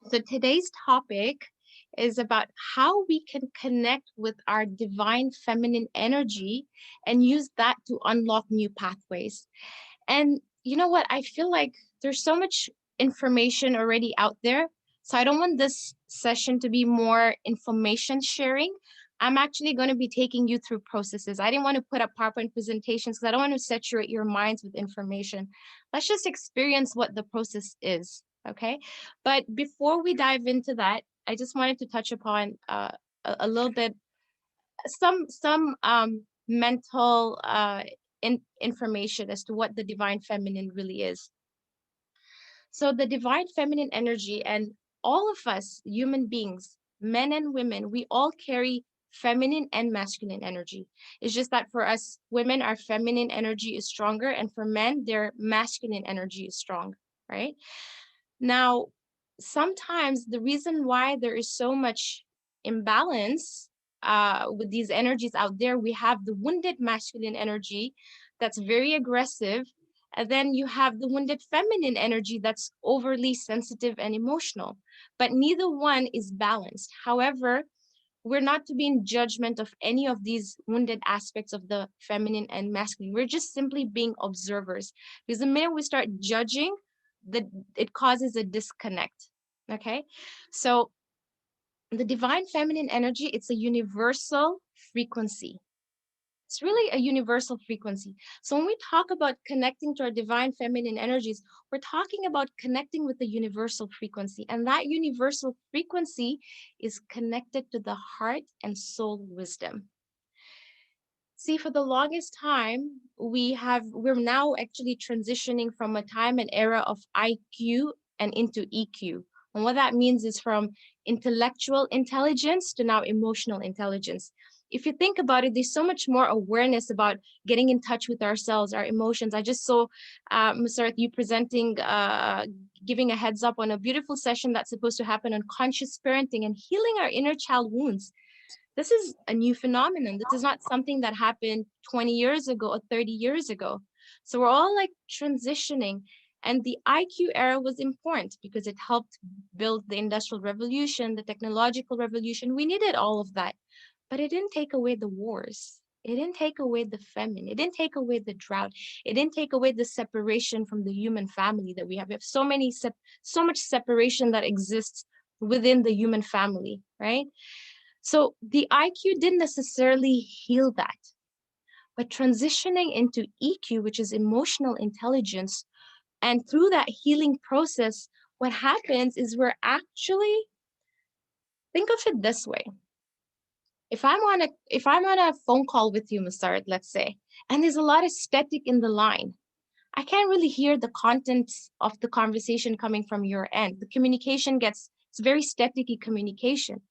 So today's topic is about how we can connect with our divine feminine energy and use that to unlock new pathways. And you know what? I feel like there's so much information already out there. So I don't want this session to be more information sharing. I'm actually going to be taking you through processes. I didn't want to put up PowerPoint presentations because I don't want to saturate your minds with information. Let's just experience what the process is. Okay. But before we dive into that, I just wanted to touch upon a little bit some mental information as to what the divine feminine really is. So the divine feminine energy, and all of us human beings, men and women, we all carry feminine and masculine energy. It's just that for us women, our feminine energy is stronger, and for men, their masculine energy is strong, right? Now, sometimes the reason why there is so much imbalance with these energies out there, we have the wounded masculine energy that's very aggressive, and then you have the wounded feminine energy that's overly sensitive and emotional. But neither one is balanced. However, we're not to be in judgment of any of these wounded aspects of the feminine and masculine. We're just simply being observers. Because the minute we start judging, it causes a disconnect. Okay. So the divine feminine energy, it's a universal frequency. It's really a universal frequency. So when we talk about connecting to our divine feminine energies, we're talking about connecting with the universal frequency. And that universal frequency is connected to the heart and soul wisdom. See, for the longest time, we're now actually transitioning from a time and era of IQ and into EQ. And what that means is from intellectual intelligence to now emotional intelligence. If you think about it, there's so much more awareness about getting in touch with ourselves, our emotions. I just saw Musart, you presenting, giving a heads up on a beautiful session that's supposed to happen on conscious parenting and healing our inner child wounds. This is a new phenomenon. This is not something that happened 20 years ago or 30 years ago. So we're all like transitioning. And the IQ era was important because it helped build the industrial revolution, the technological revolution. We needed all of that. But it didn't take away the wars. It didn't take away the famine. It didn't take away the drought. It didn't take away the separation from the human family that we have. We have so much separation that exists within the human family, right? So the IQ didn't necessarily heal that, but transitioning into EQ, which is emotional intelligence, and through that healing process, what happens is we're actually, think of it this way. If I'm on a phone call with you, Musard, let's say, and there's a lot of static in the line, I can't really hear the contents of the conversation coming from your end. The communication it's very staticky communication.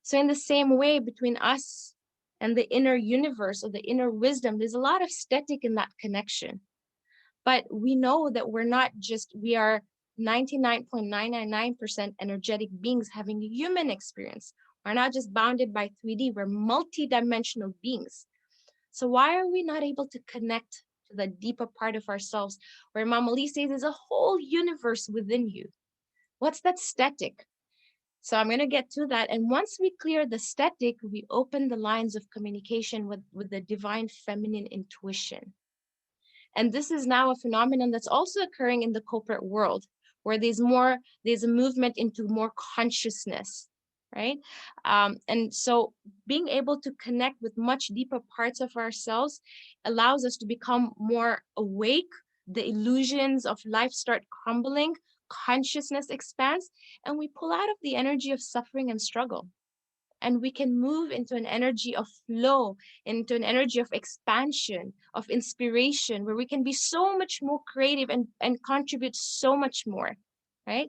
So in the same way, between us and the inner universe or the inner wisdom, there's a lot of static in that connection. But we know that we are 99.999% energetic beings having a human experience. We're not just bounded by 3D, we're multidimensional beings. So why are we not able to connect to the deeper part of ourselves where Mama Lee says there's a whole universe within you? What's that static? So I'm going to get to that. And once we clear the static, we open the lines of communication with the divine feminine intuition. And this is now a phenomenon that's also occurring in the corporate world, where there's a movement into more consciousness, right? And so being able to connect with much deeper parts of ourselves allows us to become more awake. The illusions of life start crumbling, consciousness expands, and we pull out of the energy of suffering and struggle. And we can move into an energy of flow, into an energy of expansion, of inspiration, where we can be so much more creative and contribute so much more, right?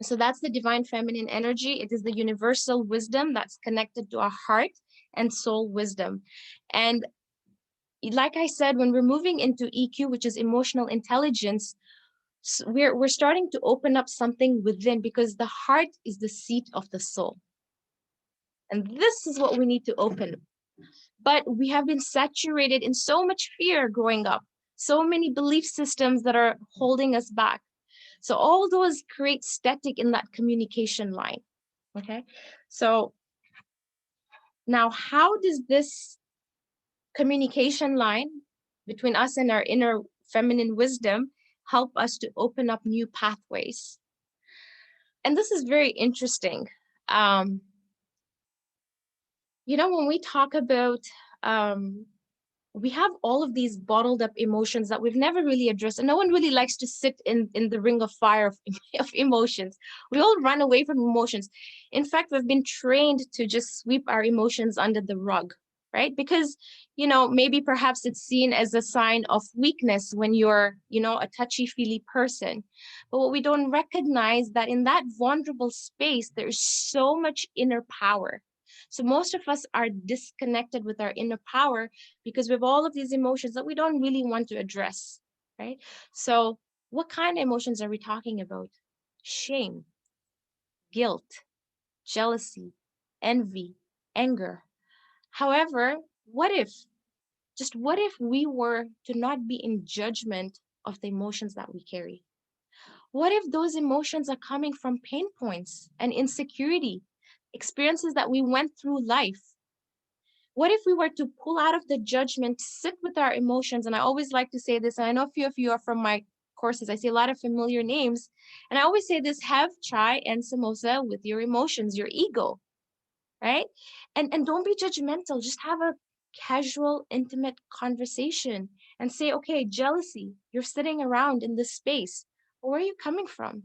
So that's the divine feminine energy. It is the universal wisdom that's connected to our heart and soul wisdom. And like I said, when we're moving into EQ, which is emotional intelligence, we're starting to open up something within, because the heart is the seat of the soul. And this is what we need to open. But we have been saturated in so much fear growing up, so many belief systems that are holding us back. So all those create static in that communication line. Okay. So now, how does this communication line between us and our inner feminine wisdom help us to open up new pathways? And this is very interesting. Um, when we talk about, um, we have all of these bottled up emotions that we've never really addressed, and no one really likes to sit in the ring of fire of, of emotions. We all run away from emotions. In fact, we've been trained to just sweep our emotions under the rug, right? Because maybe perhaps it's seen as a sign of weakness when you're a touchy feely person. But what we don't recognize, that in that vulnerable space there's so much inner power. So most of us are disconnected with our inner power because we have all of these emotions that we don't really want to address, right? So what kind of emotions are we talking about? Shame, guilt, jealousy, envy, anger. However, what if we were to not be in judgment of the emotions that we carry? What if those emotions are coming from pain points and insecurity, experiences that we went through life? What if we were to pull out of the judgment, sit with our emotions? And I always like to say this, and I know a few of you are from my courses. I see a lot of familiar names. And I always say this: have chai and samosa with your emotions, your ego, right? And don't be judgmental. Just have a casual, intimate conversation and say, okay, jealousy, you're sitting around in this space. Where are you coming from?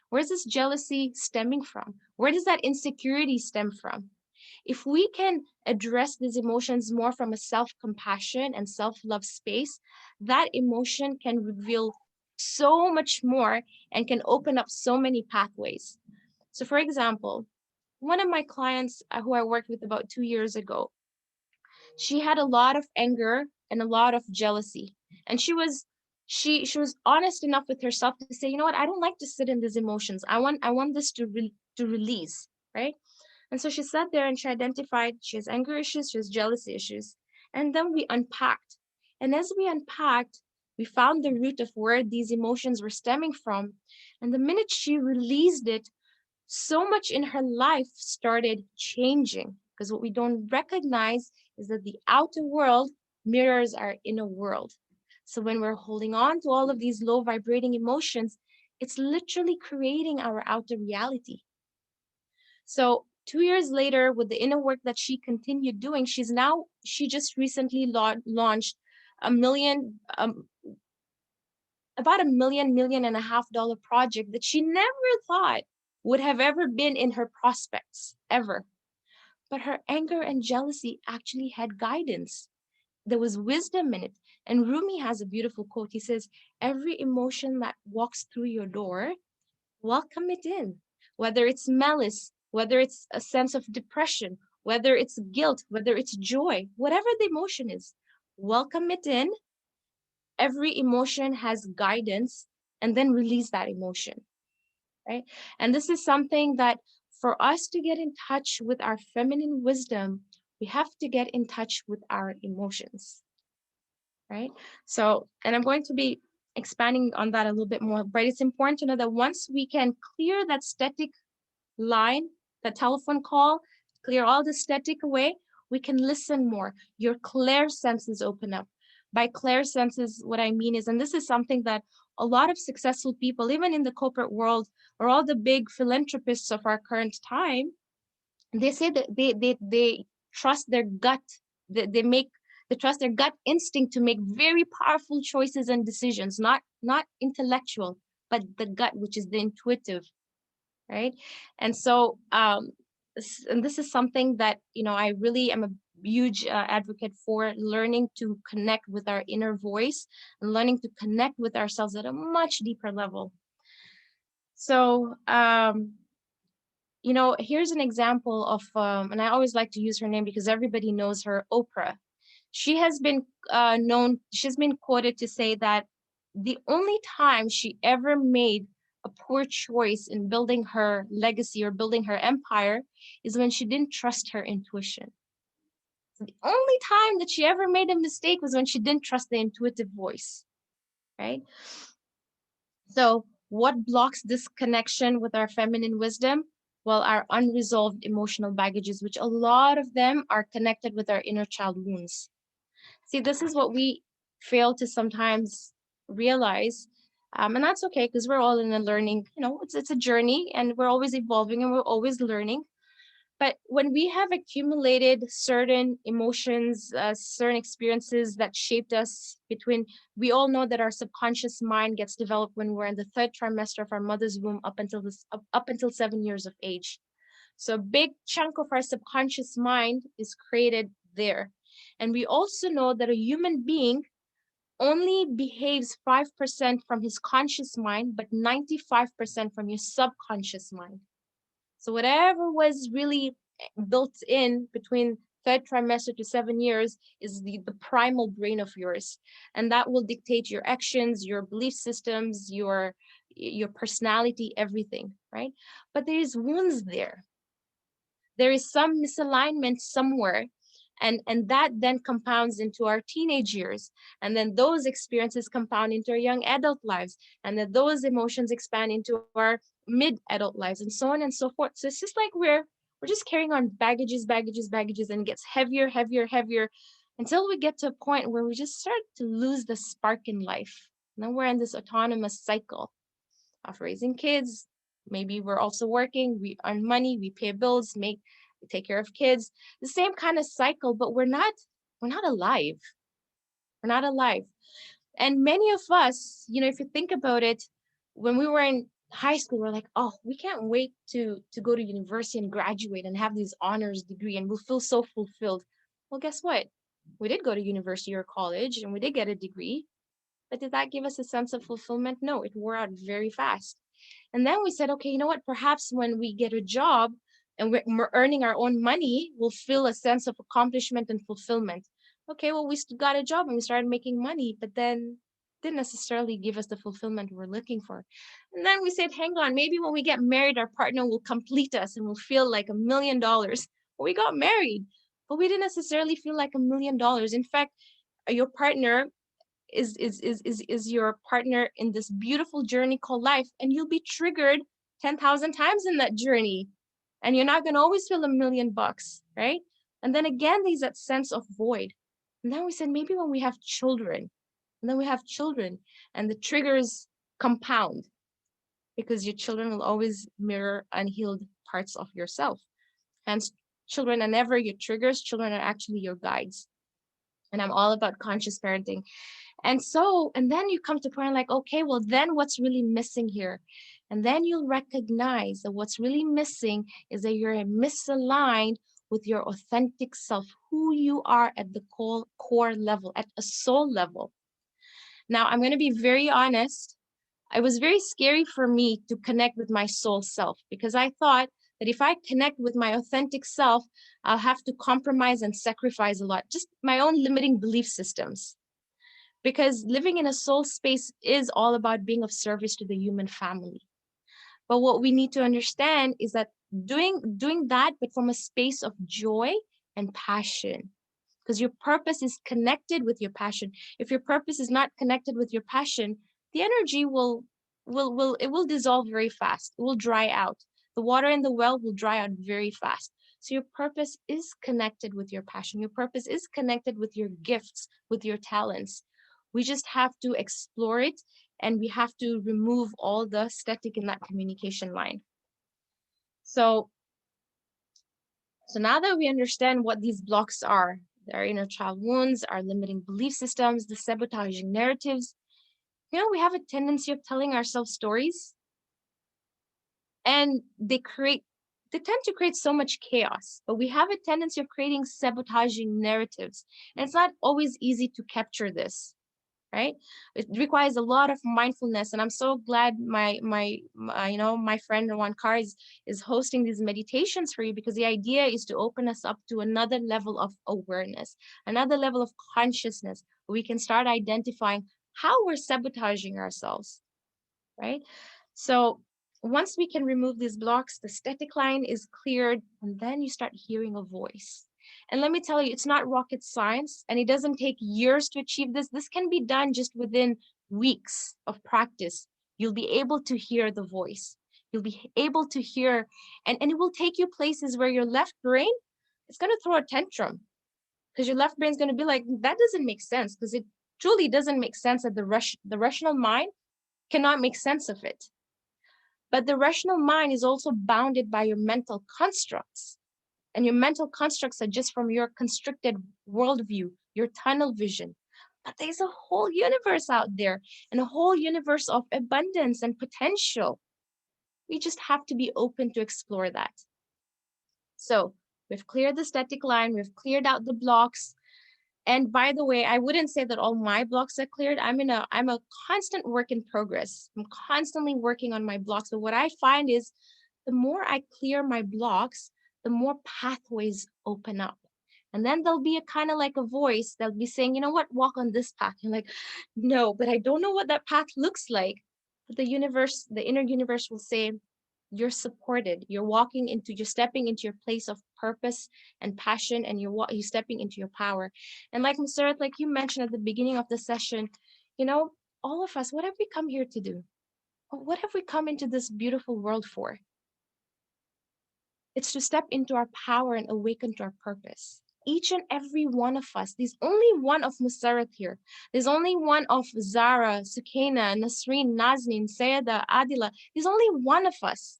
Where's this jealousy stemming from? Where does that insecurity stem from? If we can address these emotions more from a self-compassion and self-love space, that emotion can reveal so much more and can open up so many pathways. So for example, one of my clients who I worked with about 2 years ago, she had a lot of anger and a lot of jealousy. And she was honest enough with herself to say, you know what, I don't like to sit in these emotions. I want this to release, right? And so she sat there and she identified she has anger issues, she has jealousy issues. And then we unpacked. And as we unpacked, we found the root of where these emotions were stemming from. And the minute she released it, so much in her life started changing. Because what we don't recognize is that the outer world mirrors our inner world. So when we're holding on to all of these low vibrating emotions, it's literally creating our outer reality. So 2 years later, with the inner work that she continued doing, she just recently launched a million, about $1.5 million project that she never thought would have ever been in her prospects ever. But her anger and jealousy actually had guidance. There was wisdom in it. And Rumi has a beautiful quote. He says, every emotion that walks through your door, welcome it in. Whether it's malice, whether it's a sense of depression, whether it's guilt, whether it's joy, whatever the emotion is, welcome it in. Every emotion has guidance, and then release that emotion, right? And this is something that for us to get in touch with our feminine wisdom, we have to get in touch with our emotions, right? So, and I'm going to be expanding on that a little bit more, but it's important to know that once we can clear that static line, that telephone call, clear all the static away, we can listen more. Your clair senses open up. By clair senses, what I mean is, and this is something that a lot of successful people, even in the corporate world, or all the big philanthropists of our current time, they say that they trust their gut. They trust their gut instinct to make very powerful choices and decisions, not intellectual, but the gut, which is the intuitive, right? And so and this is something that I really am a huge advocate for, learning to connect with our inner voice and learning to connect with ourselves at a much deeper level. So here's an example of and I always like to use her name because everybody knows her, Oprah. She's been quoted to say that the only time she ever made a poor choice in building her legacy or building her empire is when she didn't trust her intuition. So the only time that she ever made a mistake was when she didn't trust the intuitive voice, right? So What blocks this connection with our feminine wisdom? Well, our unresolved emotional baggages, which a lot of them are connected with our inner child wounds. See, this is what we fail to sometimes realize. And that's okay because we're all in a learning, it's a journey and we're always evolving and we're always learning. But when we have accumulated certain emotions, certain experiences that shaped us we all know that our subconscious mind gets developed when we're in the third trimester of our mother's womb up until 7 years of age. So a big chunk of our subconscious mind is created there. And we also know that a human being only behaves 5% from his conscious mind, but 95% from your subconscious mind. So whatever was really built in between third trimester to 7 years is the primal brain of yours. And that will dictate your actions, your belief systems, your personality, everything, right? But there is wounds there. There is some misalignment somewhere. And that then compounds into our teenage years. And then those experiences compound into our young adult lives. And then those emotions expand into our mid-adult lives and so on and so forth. So it's just like we're just carrying on baggages, and it gets heavier, heavier, heavier until we get to a point where we just start to lose the spark in life. And then we're in this autonomous cycle of raising kids. Maybe we're also working, we earn money, we pay bills, we take care of kids. The same kind of cycle, but we're not alive. We're not alive. And many of us, if you think about it, when we were in high school, we're like, oh, we can't wait to go to university and graduate and have this honors degree and we'll feel so fulfilled. Well, guess what? We did go to university or college and we did get a degree, but did that give us a sense of fulfillment? No, it wore out very fast. And then we said, okay, you know what? Perhaps when we get a job and we're earning our own money, we'll feel a sense of accomplishment and fulfillment. Okay, well, got a job and we started making money, but then didn't necessarily give us the fulfillment we're looking for. And then we said, hang on, maybe when we get married, our partner will complete us and we'll feel like $1 million. Well, we got married, but we didn't necessarily feel like $1 million. In fact, your partner is your partner in this beautiful journey called life, and you'll be triggered 10,000 times in that journey, and you're not going to always feel $1 million, right? And then again there's that sense of void. And then we said maybe when we have children, and then we have children, and the triggers compound because your children will always mirror unhealed parts of yourself. Hence, children are never your triggers, children are actually your guides. And I'm all about conscious parenting. And then you come to point like, okay, well, then what's really missing here? And then you'll recognize that what's really missing is that you're misaligned with your authentic self, who you are at the core level, at a soul level. Now, I'm going to be very honest. It was very scary for me to connect with my soul self because I thought that if I connect with my authentic self, I'll have to compromise and sacrifice a lot, just my own limiting belief systems. Because living in a soul space is all about being of service to the human family. But what we need to understand is that doing that, but from a space of joy and passion, because your purpose is connected with your passion. If your purpose is not connected with your passion, the energy will dissolve very fast. It will dry out. The water in the well will dry out very fast. So your purpose is connected with your passion. Your purpose is connected with your gifts, with your talents. We just have to explore it, and we have to remove all the static in that communication line. So now that we understand what these blocks are, our inner child wounds, our limiting belief systems, the sabotaging narratives, we have a tendency of telling ourselves stories, and they tend to create so much chaos, but we have a tendency of creating sabotaging narratives. And it's not always easy to capture this, right? It requires a lot of mindfulness, and I'm so glad my friend Rawan Kar is hosting these meditations for you, because the idea is to open us up to another level of awareness, another level of consciousness, where we can start identifying how we're sabotaging ourselves, right? So once we can remove these blocks, the static line is cleared, and then you start hearing a voice. And let me tell you, it's not rocket science, and it doesn't take years to achieve this. This can be done just within weeks of practice. You'll be able to hear the voice. You'll be able to hear, and it will take you places where your left brain is going to throw a tantrum, because your left brain is going to be like, that doesn't make sense, because it truly doesn't make sense, that the rational mind cannot make sense of it. But the rational mind is also bounded by your mental constructs. And your mental constructs are just from your constricted worldview, your tunnel vision. But there's a whole universe out there, and a whole universe of abundance and potential. We just have to be open to explore that. So we've cleared the static line, we've cleared out the blocks. And by the way, I wouldn't say that all my blocks are cleared. I'm a constant work in progress. I'm constantly working on my blocks. But what I find is, the more I clear my blocks, the more pathways open up. And then there'll be a kind of like a voice that'll be saying, you know what, walk on this path. You're like, no, but I don't know what that path looks like. But the universe, the inner universe will say, you're supported. You're stepping into your place of purpose and passion, and you're stepping into your power. And like Mr. Like you mentioned at the beginning of the session, you know, all of us, what have we come here to do? What have we come into this beautiful world for? It's to step into our power and awaken to our purpose. Each and every one of us, there's only one of Musarat here. There's only one of Zara, Sukaina, Nasreen, Nazneen, Sayyedah, Adila. There's only one of us.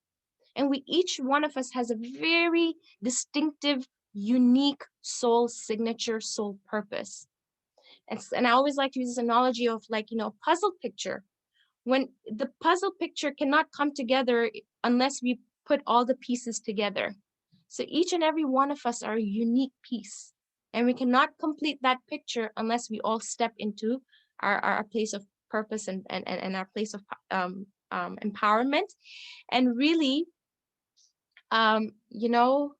And each one of us has a very distinctive, unique soul signature, soul purpose. And I always like to use this analogy of, like, a puzzle picture. When the puzzle picture cannot come together unless we put all the pieces together. So each and every one of us are a unique piece. And we cannot complete that picture unless we all step into our place of purpose and our place of empowerment. And really, you know,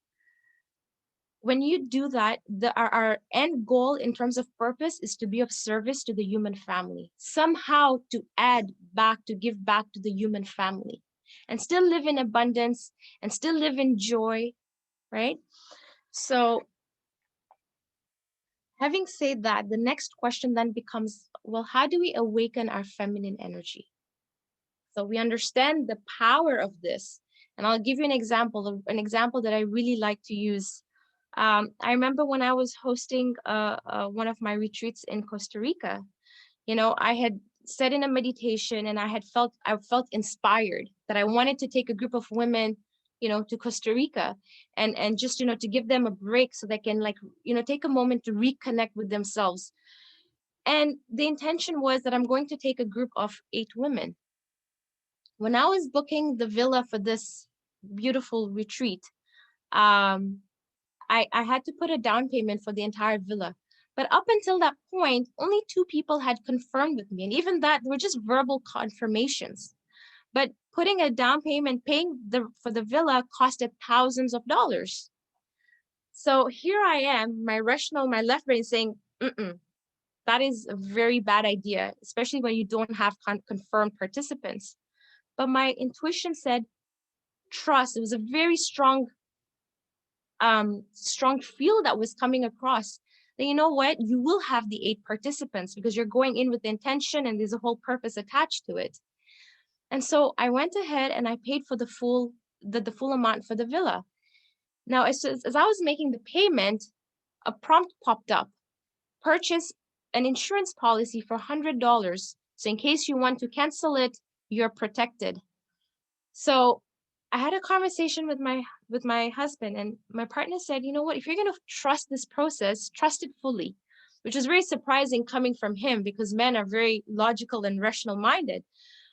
when you do that, our end goal in terms of purpose is to be of service to the human family, somehow to give back to the human family, and still live in abundance and still live in joy, right? So having said that, the next question then becomes, well, how do we awaken our feminine energy? So we understand the power of this. And I'll give you an example that I really like to use. I remember when I was hosting one of my retreats in Costa Rica, I had said in a meditation, and I felt inspired that I wanted to take a group of women, to Costa Rica, and just, to give them a break so they can, like, take a moment to reconnect with themselves. And the intention was that I'm going to take a group of 8 women. When I was booking the villa for this beautiful retreat, um, I had to put a down payment for the entire villa. But up until that point, only 2 people had confirmed with me. And even that, they were just verbal confirmations. But putting a down payment, paying for the villa, costed thousands of dollars. So here I am, my left brain saying, that is a very bad idea, especially when you don't have confirmed participants. But my intuition said, trust. It was a very strong feel that was coming across, that, you know what, you will have the 8 participants because you're going in with the intention and there's a whole purpose attached to it. And so I went ahead and I paid for the full amount for the villa. Now, as I was making the payment, a prompt popped up: purchase an insurance policy for $100, so in case you want to cancel it, you're protected. So I had a conversation with my husband, and my partner said, you know what, if you're going to trust this process, trust it fully, which was very surprising coming from him, because men are very logical and rational minded.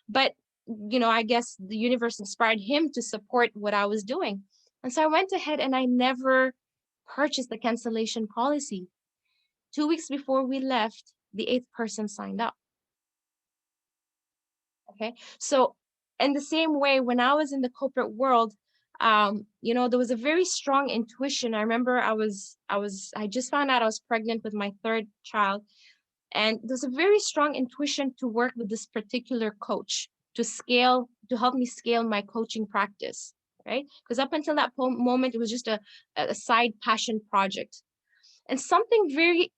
But, I guess the universe inspired him to support what I was doing. And so I went ahead and I never purchased the cancellation policy. 2 weeks before we left, the 8th person signed up. Okay. So in the same way, when I was in the corporate world, there was a very strong intuition. I remember I just found out I was pregnant with my 3rd child. And there's a very strong intuition to work with this particular coach to help me scale my coaching practice, right? Because up until that moment, it was just a side passion project. And something very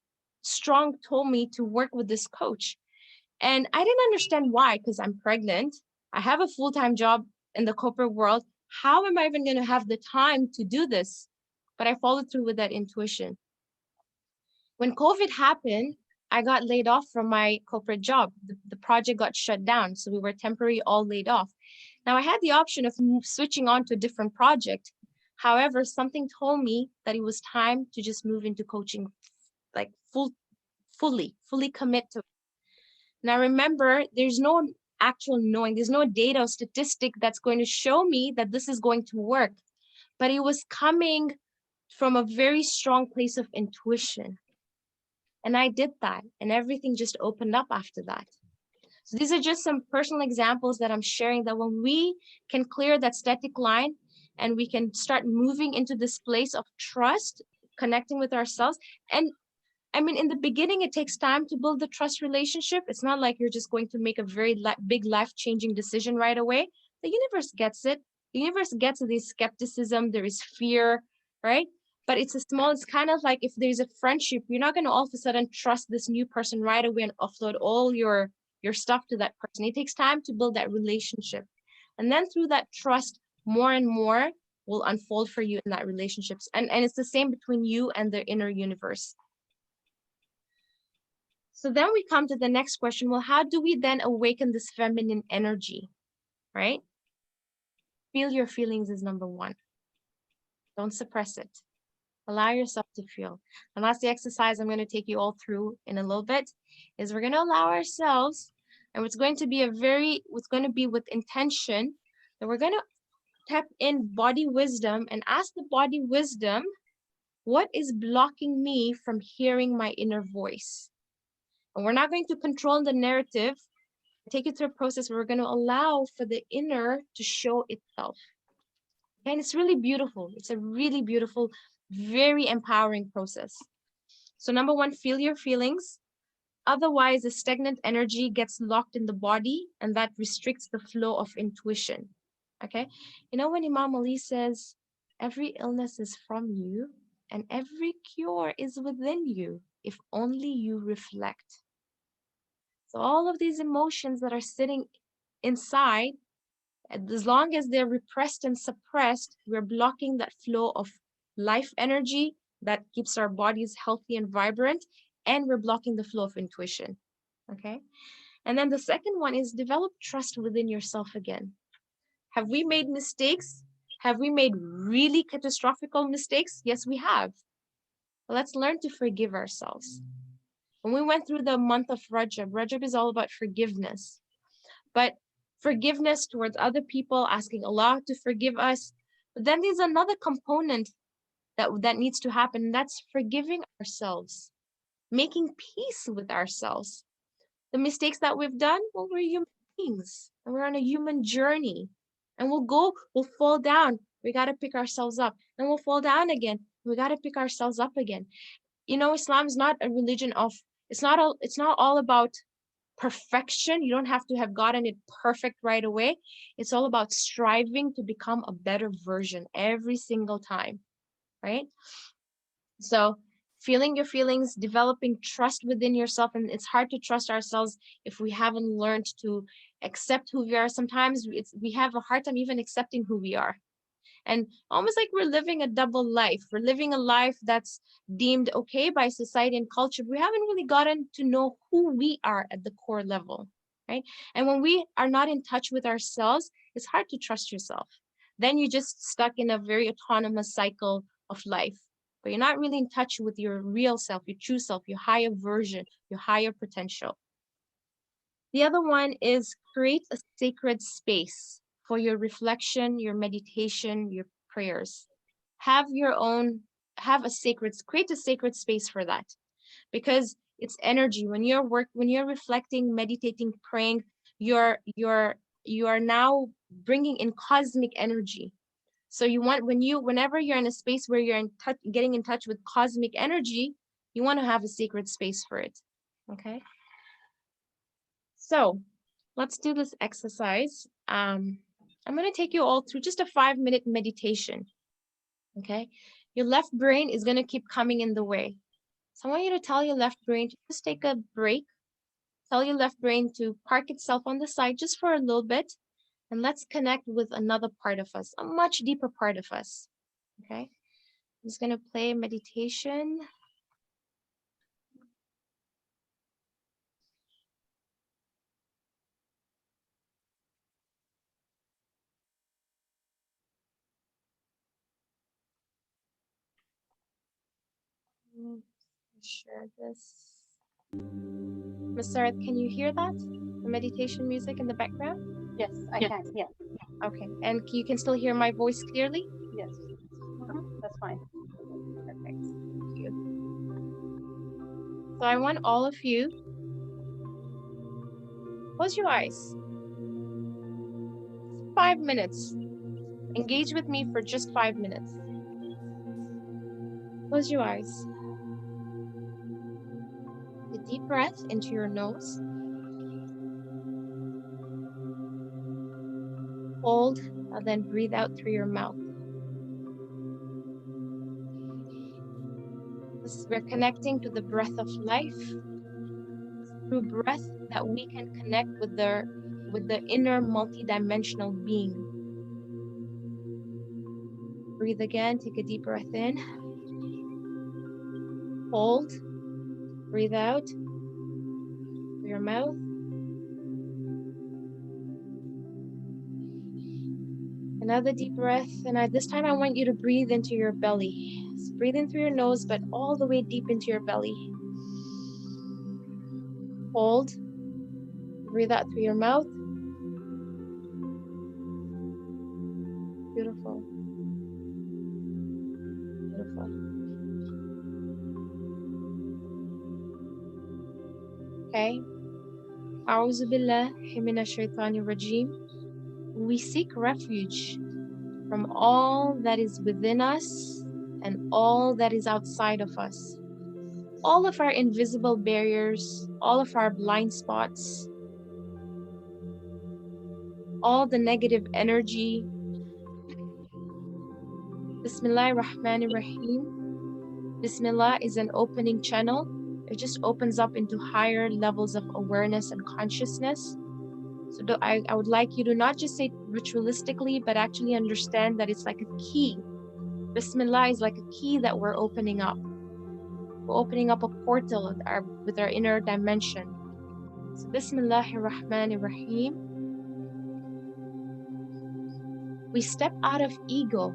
strong told me to work with this coach. And I didn't understand why, because I'm pregnant. I have a full-time job in the corporate world. How am I even going to have the time to do this? But I followed through with that intuition. When COVID happened, I got laid off from my corporate job. The project got shut down, so we were temporarily all laid off. Now I had the option of switching on to a different project. However, something told me that it was time to just move into coaching, like fully commit to it. Now remember, there's no actual knowing, there's no data or statistic that's going to show me that this is going to work, but it was coming from a very strong place of intuition. And I did that, and everything just opened up after that. So these are just some personal examples that I'm sharing, that when we can clear that static line and we can start moving into this place of trust, connecting with ourselves. And I mean, in the beginning, it takes time to build the trust relationship. It's not like you're just going to make a very big life-changing decision right away. The universe gets it. The universe gets it. There's skepticism, there is fear, right? But it's kind of like if there's a friendship, you're not going to all of a sudden trust this new person right away and offload all your stuff to that person. It takes time to build that relationship. And then through that trust, more and more will unfold for you in that relationships. And it's the same between you and the inner universe. So then we come to the next question. Well, how do we then awaken this feminine energy, right? Feel your feelings is number one. Don't suppress it. Allow yourself to feel. And that's the exercise I'm going to take you all through in a little bit, is we're going to allow ourselves, and it's going to be with intention, that we're going to tap in body wisdom and ask the body wisdom, what is blocking me from hearing my inner voice? And we're not going to control the narrative, take it through a process where we're going to allow for the inner to show itself. And it's really beautiful. It's a really beautiful, very empowering process. So number one, feel your feelings. Otherwise, the stagnant energy gets locked in the body, and that restricts the flow of intuition. Okay? You know, when Imam Ali says, every illness is from you and every cure is within you, if only you reflect. So all of these emotions that are sitting inside, as long as they're repressed and suppressed, we're blocking that flow of life energy that keeps our bodies healthy and vibrant, and we're blocking the flow of intuition. Okay? And then the second one is develop trust within yourself again. Have we made mistakes? Have we made really catastrophic mistakes? Yes, we have. Let's learn to forgive ourselves. When we went through the month of Rajab is all about forgiveness. But forgiveness towards other people, asking Allah to forgive us. But then there's another component that needs to happen, and that's forgiving ourselves, making peace with ourselves. The mistakes that we've done, well, we're human beings, and we're on a human journey. And we'll fall down. We got to pick ourselves up. And we'll fall down again. We got to pick ourselves up again. You know, Islam is not a religion of, it's not all about perfection. You don't have to have gotten it perfect right away. It's all about striving to become a better version every single time, right? So feeling your feelings, developing trust within yourself. And it's hard to trust ourselves if we haven't learned to accept who we are. Sometimes we have a hard time even accepting who we are. And almost like we're living a double life. We're living a life that's deemed okay by society and culture. We haven't really gotten to know who we are at the core level, right? And when we are not in touch with ourselves, it's hard to trust yourself. Then you're just stuck in a very autonomous cycle of life, but you're not really in touch with your real self, your true self, your higher version, your higher potential. The other one is create a sacred space for your reflection, your meditation, your prayers. Create a sacred space for that, because it's energy. When you're reflecting, meditating, praying, you are now bringing in cosmic energy. So whenever you're in a space where you're getting in touch with cosmic energy, you want to have a sacred space for it. Okay. So let's do this exercise. I'm going to take you all through just a 5-minute meditation. Okay. Your left brain is going to keep coming in the way. So I want you to tell your left brain to just take a break. Tell your left brain to park itself on the side just for a little bit. And let's connect with another part of us, a much deeper part of us. Okay. I'm just going to play meditation. Share this. Masard, can you hear that? The meditation music in the background? Yes, I can. Yeah. Okay. And you can still hear my voice clearly? Yes. That's fine. Perfect. Thank you. So I want all of you, close your eyes. 5 minutes. Engage with me for just 5 minutes. Close your eyes. A deep breath into your nose. Hold, and then breathe out through your mouth. We're connecting to the breath of life. Through breath that we can connect with the inner multidimensional being. Breathe again, take a deep breath in. Hold, breathe out through your mouth. Another deep breath, and this time I want you to breathe into your belly. So breathe in through your nose, but all the way deep into your belly. Hold, breathe out through your mouth. Beautiful. Beautiful. Okay. A'udhu billahi minash shaitanir rajim. We seek refuge from all that is within us and all that is outside of us. All of our invisible barriers, all of our blind spots, all the negative energy. Bismillah ar-Rahman ar-Rahim. Bismillah is an opening channel. It just opens up into higher levels of awareness and consciousness. So I would like you to not just say ritualistically, but actually understand that it's like a key. Bismillah is like a key that we're opening up. We're opening up a portal with our inner dimension. So Bismillahir Rahmanir Rahim. We step out of ego.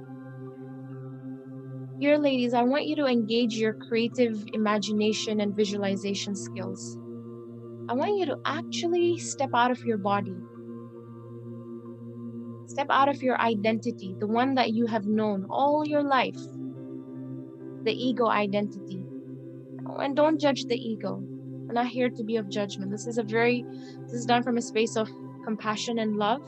Here, ladies, I want you to engage your creative imagination and visualization skills. I want you to actually step out of your body. Step out of your identity, the one that you have known all your life, the ego identity. And don't judge the ego. We're not here to be of judgment. This is done from a space of compassion and love.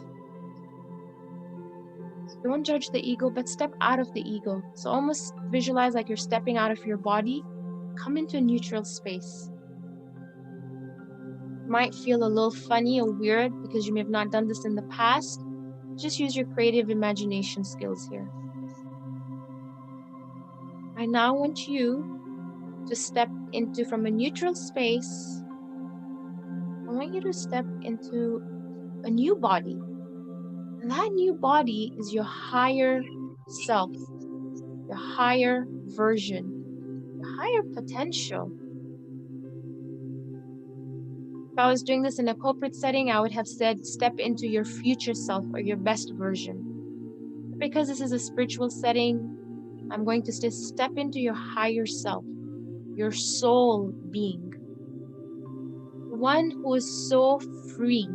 Don't judge the ego, but step out of the ego. So almost visualize like you're stepping out of your body. Come into a neutral space. It might feel a little funny or weird because you may have not done this in the past. Just use your creative imagination skills here. I now want you to step into from a neutral space. I want you to step into a new body. And that new body is your higher self, your higher version, your higher potential. If I was doing this in a corporate setting, I would have said step into your future self or your best version. But because this is a spiritual setting, I'm going to say step into your higher self, your soul being. The one who is so free,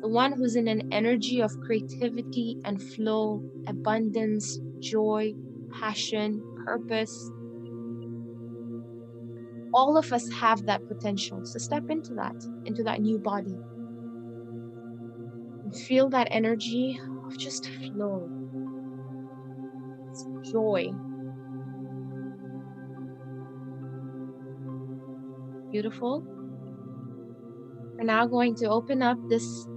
the one who's in an energy of creativity and flow, abundance, joy, passion, purpose. All of us have that potential. So step into that new body. And feel that energy of just flow. It's joy. Beautiful. We're now going to open up this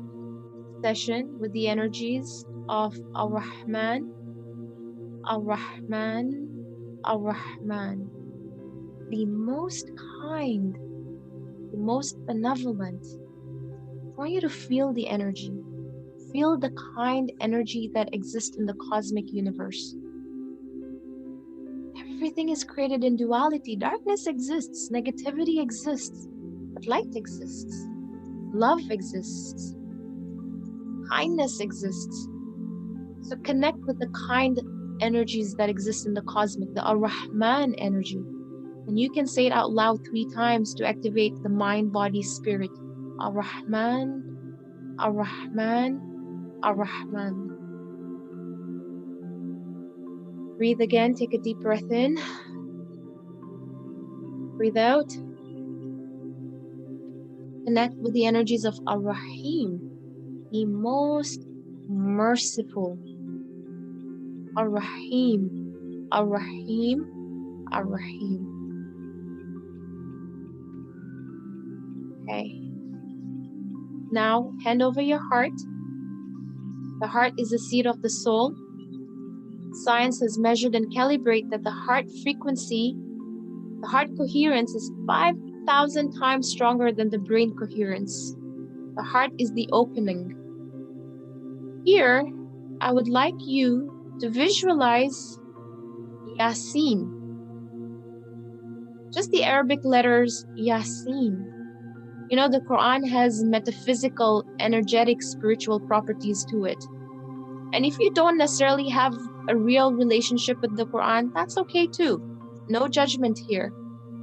session with the energies of Ar-Rahman, Ar-Rahman, Ar-Rahman. The most kind, the most benevolent. I want you to feel the energy. feel the kind energy that exists in the cosmic universe. Everything is created in duality. Darkness exists, negativity exists, but light exists. Love exists. Kindness exists. So connect with the kind energies that exist in the cosmic, the Ar-Rahman energy. And you can say it out loud 3 times to activate the mind, body, spirit. Ar-Rahman, Ar-Rahman, Ar-Rahman. Breathe again, take a deep breath in. Breathe out. Connect with the energies of Ar-Rahim, the most merciful. Ar-Rahim, Ar-Rahim, Ar-Rahim. Okay. Now, hand over your heart. The heart is the seat of the soul. Science has measured and calibrated that the heart frequency, the heart coherence is 5,000 times stronger than the brain coherence. The heart is the opening. Here, I would like you to visualize Yasin. Just the Arabic letters Yasin. You know, the Quran has metaphysical, energetic, spiritual properties to it. And if you don't necessarily have a real relationship with the Quran, that's okay too. No judgment here.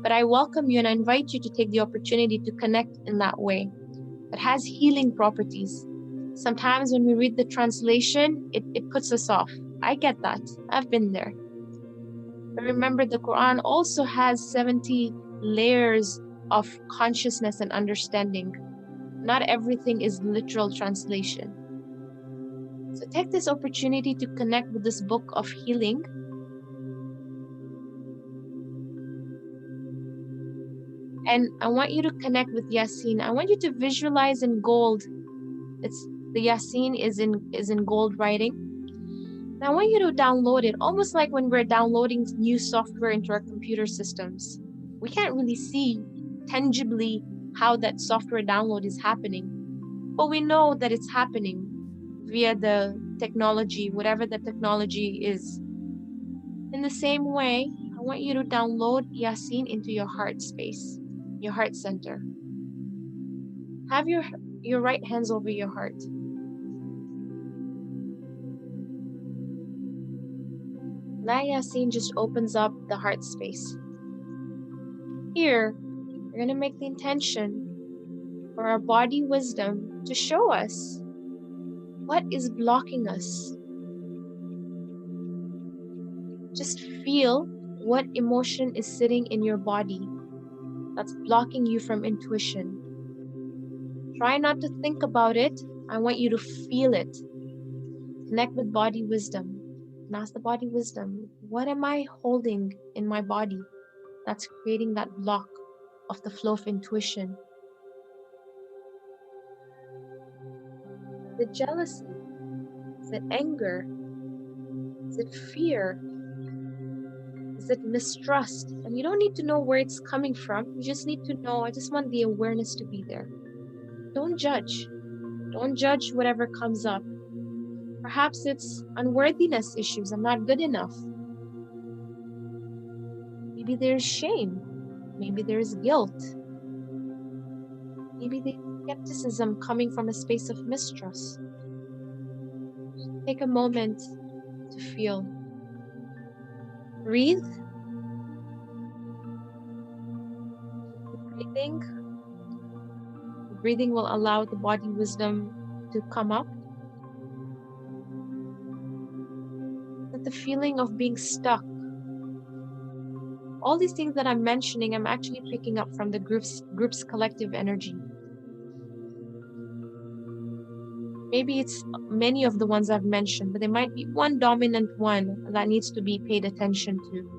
But I welcome you and I invite you to take the opportunity to connect in that way. It has healing properties. Sometimes when we read the translation, it puts us off. I get that. I've been there. But remember, the Quran also has 70 layers of consciousness and understanding. Not everything is literal translation. So take this opportunity to connect with this book of healing. And I want you to connect with Yasin. I want you to visualize in gold. The Yasin is in gold writing. And I want you to download it, almost like when we're downloading new software into our computer systems. We can't really see tangibly how that software download is happening, but we know that it's happening via the technology, whatever the technology is. In the same way, I want you to download Yasin into your heart space, your heart center. Have your right hands over your heart. That Yasin just opens up the heart space. Here, we're going to make the intention for our body wisdom to show us what is blocking us. Just feel what emotion is sitting in your body that's blocking you from intuition. Try not to think about it. I want you to feel it. Connect with body wisdom. And ask the body wisdom, what am I holding in my body that's creating that block of the flow of intuition? Is it jealousy? Is it anger? Is it fear? Is it mistrust? And you don't need to know where it's coming from. You just need to know, I just want the awareness to be there. Don't judge. Don't judge whatever comes up. Perhaps it's unworthiness issues. I'm not good enough. Maybe there's shame. Maybe there's guilt. Maybe there's skepticism coming from a space of mistrust. Take a moment to feel. Breathe. Breathing. Breathing will allow the body wisdom to come up. But the feeling of being stuck. All these things that I'm mentioning, I'm actually picking up from the group's collective energy. Maybe it's many of the ones I've mentioned, but there might be one dominant one that needs to be paid attention to.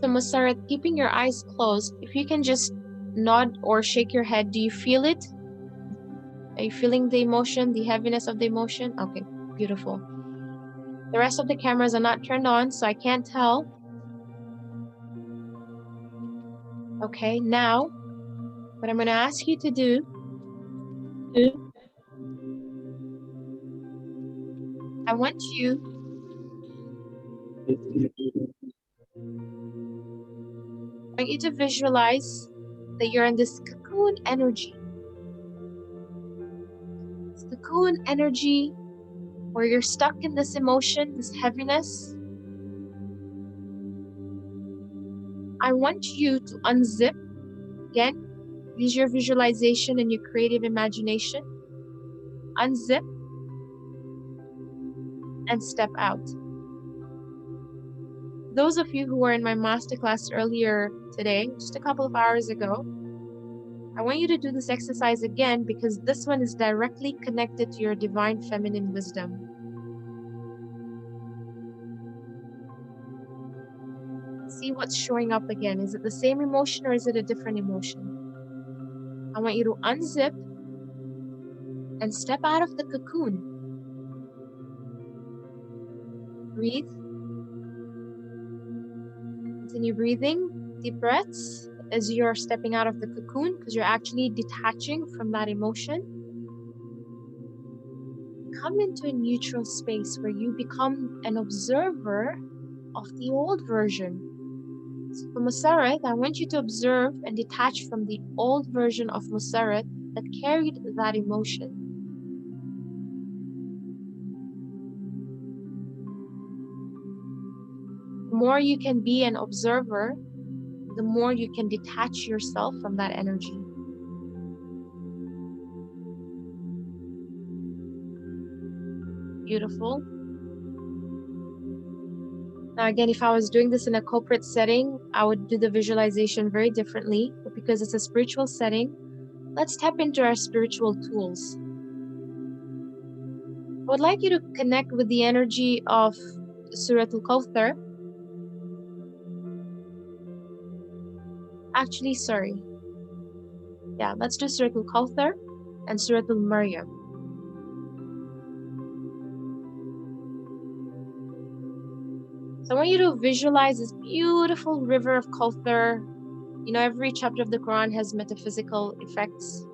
So Musarat, keeping your eyes closed, if you can just nod or shake your head, do you feel it? Are you feeling the emotion, the heaviness of the emotion? Okay, beautiful. The rest of the cameras are not turned on, so I can't tell. Okay, now what I'm going to ask you to do, I want you to visualize that you're in this cocoon energy. This cocoon energy where you're stuck in this emotion, this heaviness. I want you to unzip. Again, use your visualization and your creative imagination. Unzip and step out. Those of you who were in my masterclass earlier today, just a couple of hours ago, I want you to do this exercise again because this one is directly connected to your divine feminine wisdom. See what's showing up again. Is it the same emotion or is it a different emotion? I want you to unzip and step out of the cocoon. Breathe. Continue breathing. Deep breaths as you're stepping out of the cocoon because you're actually detaching from that emotion. Come into a neutral space where you become an observer of the old version. So for Musarat, I want you to observe and detach from the old version of Musarat that carried that emotion. The more you can be an observer, the more you can detach yourself from that energy. Beautiful. Now again, if I was doing this in a corporate setting, I would do the visualization very differently. But because it's a spiritual setting, let's tap into our spiritual tools. I would like you to connect with the energy of Surat al-Kawthar. Actually, sorry. Yeah, let's do Surat al-Kawthar and Surat al-Maryam. So I want you to visualize this beautiful river of Kawthar. You know, every chapter of the Quran has metaphysical effects.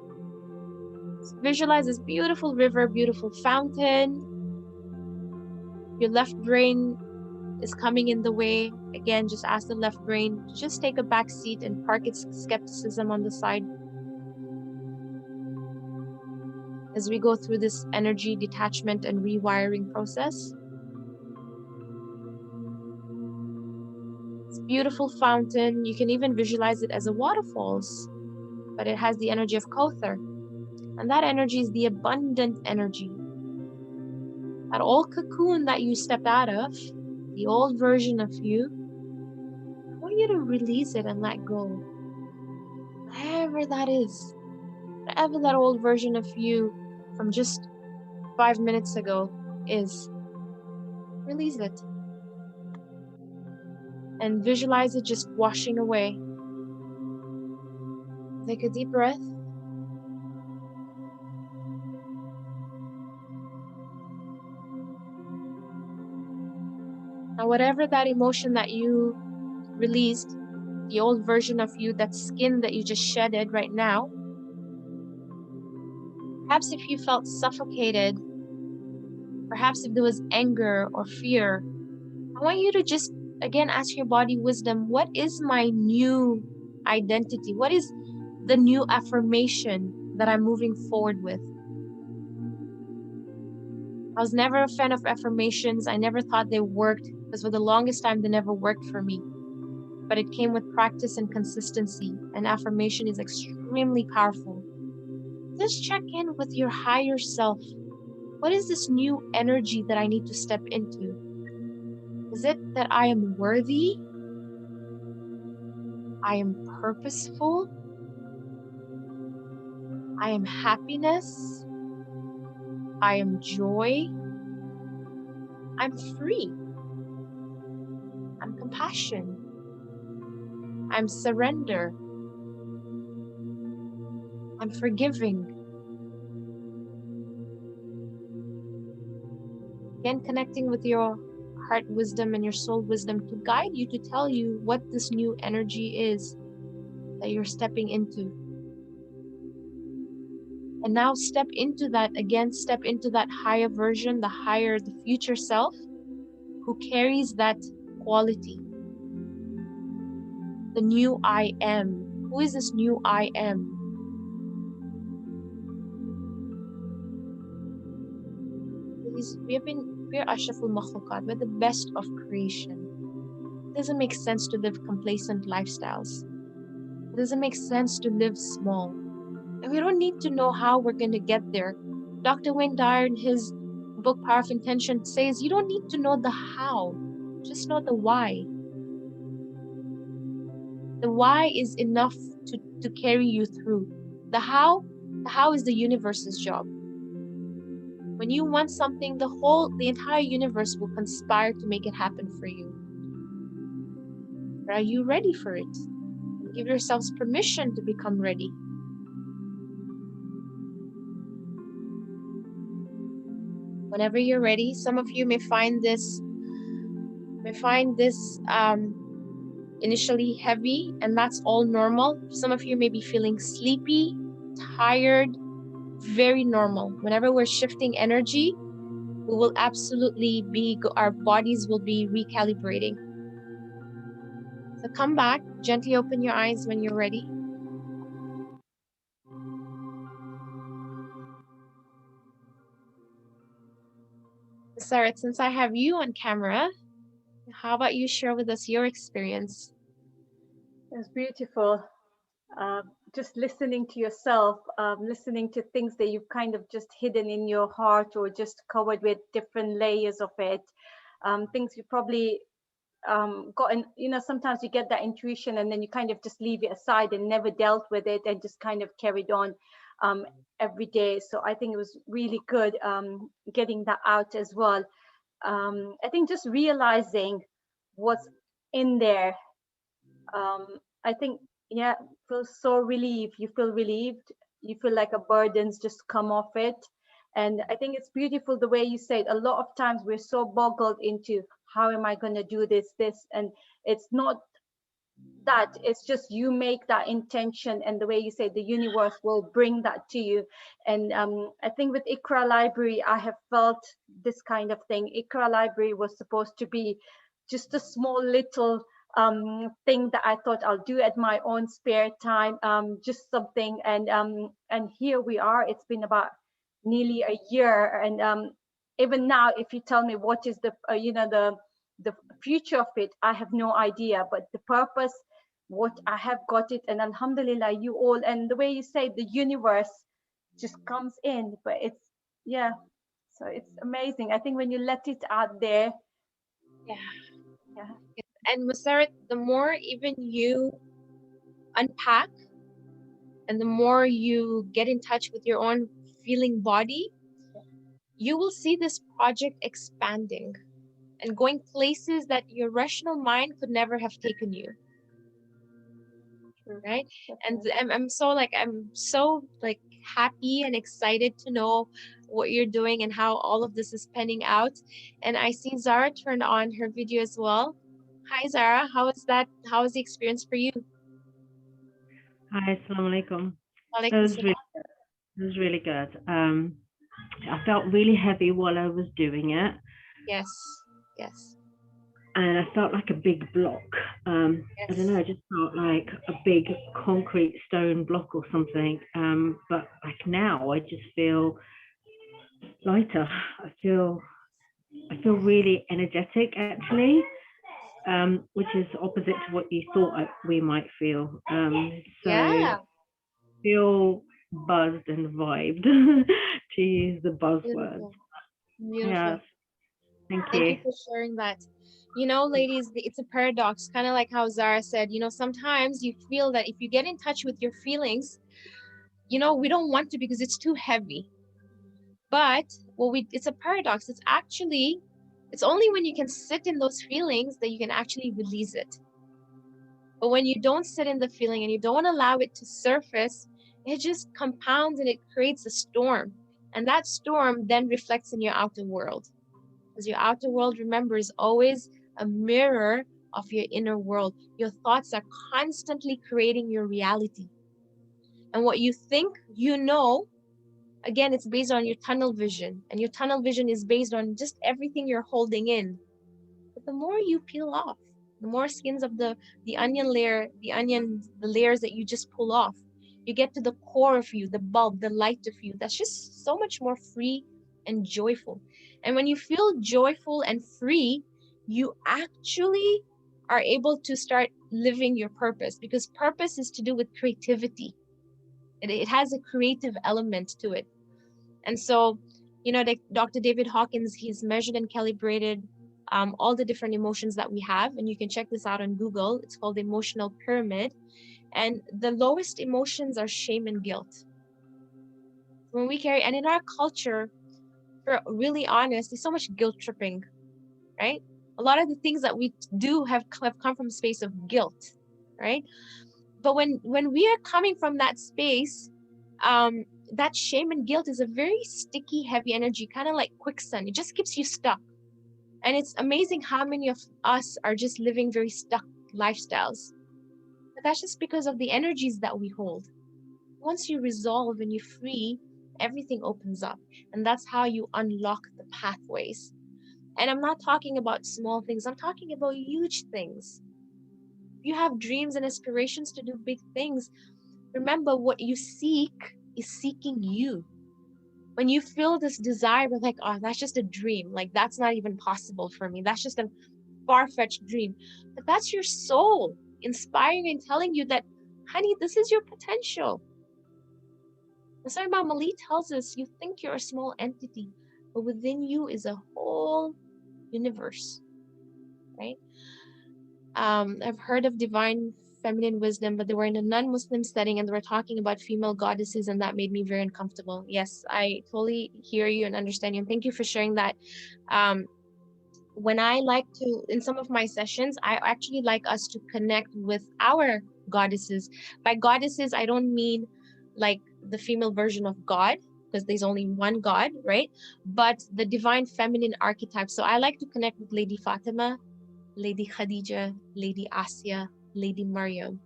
So visualize this beautiful river, beautiful fountain. Your left brain is coming in the way. Again, just ask the left brain to just take a back seat and park its skepticism on the side as we go through this energy detachment and rewiring process. It's a beautiful fountain. You can even visualize it as a waterfalls, but it has the energy of Kauthar. And that energy is the abundant energy. That old cocoon that you stepped out of, the old version of you, I want you to release it and let go. Whatever that is, whatever that old version of you from just 5 minutes ago is, release it. And visualize it just washing away. Take a deep breath. And whatever that emotion that you released, the old version of you, that skin that you just shedded right now, perhaps if you felt suffocated, perhaps if there was anger or fear, I want you to just, again, ask your body wisdom, what is my new identity? What is the new affirmation that I'm moving forward with? I was never a fan of affirmations. I never thought they worked because for the longest time, they never worked for me. But it came with practice and consistency, and affirmation is extremely powerful. Just check in with your higher self. What is this new energy that I need to step into? Is it that I am worthy? I am purposeful? I am happiness? I am joy? I'm free. I'm compassion. I'm surrender. I'm forgiving. Again, connecting with your heart wisdom and your soul wisdom to guide you, to tell you what this new energy is that you're stepping into. And now step into that again, step into that higher version, the future self who carries that quality. The new I am. Who is this new I am? We're Ashraful Makhluqat. We're the best of creation. It doesn't make sense to live complacent lifestyles. It doesn't make sense to live small. And we don't need to know how we're going to get there. Dr. Wayne Dyer, in his book Power of Intention, says you don't need to know the how, just know the why. The why is enough to carry you through. The how is the universe's job. When you want something, the entire universe will conspire to make it happen for you. Are you ready for it? Give yourselves permission to become ready. Whenever you're ready, some of you may find this initially heavy, and that's all normal. Some of you may be feeling sleepy, tired, very normal. Whenever we're shifting energy, we will absolutely our bodies will be recalibrating. So come back, gently open your eyes when you're ready. Sarat, since I have you on camera, how about you share with us your experience? It was beautiful. Just listening to yourself, listening to things that you've kind of just hidden in your heart or just covered with different layers of it. Things you probably gotten, sometimes you get that intuition and then you kind of just leave it aside and never dealt with it and just kind of carried on every day. So I think it was really good getting that out as well. I think just realizing what's in there. I think, yeah, feel so relieved. You feel relieved. You feel like a burden's just come off it. And I think it's beautiful the way you said. A lot of times we're so boggled into how am I going to do this, and it's not that. It's just you make that intention, and the way you say the universe will bring that to you. And I think with Ikra Library, I have felt this kind of thing. Ikra Library was supposed to be just a small little thing that I thought I'll do at my own spare time, just something. And here we are. It's been about nearly a year, and even now, if you tell me what is the the future of it, I have no idea. But the purpose, what I have got it, and Alhamdulillah, you all, and the way you say the universe just comes in. But it's, yeah, so it's amazing. I think when you let it out there, Yeah. And Musarat, the more even you unpack and the more you get in touch with your own feeling body, you will see this project expanding and going places that your rational mind could never have taken you. Right? And I'm so happy and excited to know what you're doing and how all of this is panning out. And I see Zara turned on her video as well. Hi Zara, how is the experience for you? Hi, assalamu alaikum. Walaikum It was really good. I felt really heavy while I was doing it. Yes. And I felt like a big block. Yes. I don't know, I just felt like a big concrete stone block or something. But like now I just feel lighter. I feel really energetic actually, which is opposite to what you thought we might feel. Yeah. Feel buzzed and vibed to use the buzzword. Beautiful. Yes. Thank you for sharing that. Ladies, it's a paradox, kind of like how Zara said, sometimes you feel that if you get in touch with your feelings, we don't want to because it's too heavy. But it's a paradox. It's only when you can sit in those feelings that you can actually release it. But when you don't sit in the feeling and you don't allow it to surface, it just compounds and it creates a storm. And that storm then reflects in your outer world. Because your outer world, remember, is always a mirror of your inner world. Your thoughts are constantly creating your reality. And what you think you know, again, it's based on your tunnel vision. And your tunnel vision is based on just everything you're holding in. But the more you peel off, the more skins of the onion layer, the layers that you just pull off, you get to the core of you, the bulb, the light of you. That's just so much more free and joyful. And when you feel joyful and free, you actually are able to start living your purpose, because purpose is to do with creativity. It has a creative element to it. And so, Dr. David Hawkins, he's measured and calibrated all the different emotions that we have. And you can check this out on Google. It's called the emotional pyramid. And the lowest emotions are shame and guilt. When we carry, and in our culture, for really honest, there's so much guilt tripping, right? A lot of the things that we do have come from a space of guilt, right? But when we are coming from that space, that shame and guilt is a very sticky, heavy energy, kind of like quicksand. It just keeps you stuck. And it's amazing how many of us are just living very stuck lifestyles. But that's just because of the energies that we hold. Once you resolve and you free, everything opens up. And that's how you unlock the pathways. And I'm not talking about small things, I'm talking about huge things. If you have dreams and aspirations to do big things, remember what you seek is seeking you. When you feel this desire, but like, oh, that's just a dream. Like, that's not even possible for me. That's just a far-fetched dream. But that's your soul inspiring and telling you that, honey, this is your potential. And so Imam Ali tells us, you think you're a small entity, but within you is a whole universe, right? I've heard of divine feminine wisdom, but they were in a non-Muslim setting and they were talking about female goddesses, and that made me very uncomfortable. Yes, I totally hear you and understand you, and thank you for sharing that. When I like to, in some of my sessions, I actually like us to connect with our goddesses. By goddesses, I don't mean like the female version of God, because there's only one God, right? But the divine feminine archetype. So I like to connect with Lady Fatima, Lady Khadija, Lady Asya, Lady Maryam,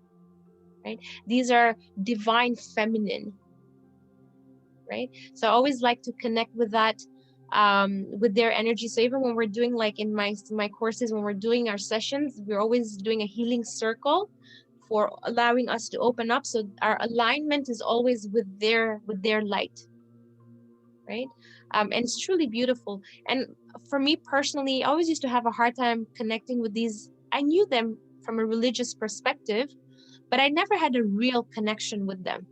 right? These are divine feminine, right? So I always like to connect with that, with their energy. So even when we're doing, like in my courses, when we're doing our sessions, we're always doing a healing circle for allowing us to open up. So our alignment is always with their light, right? And it's truly beautiful. And for me personally, I always used to have a hard time connecting with these. I knew them from a religious perspective, but I never had a real connection with them,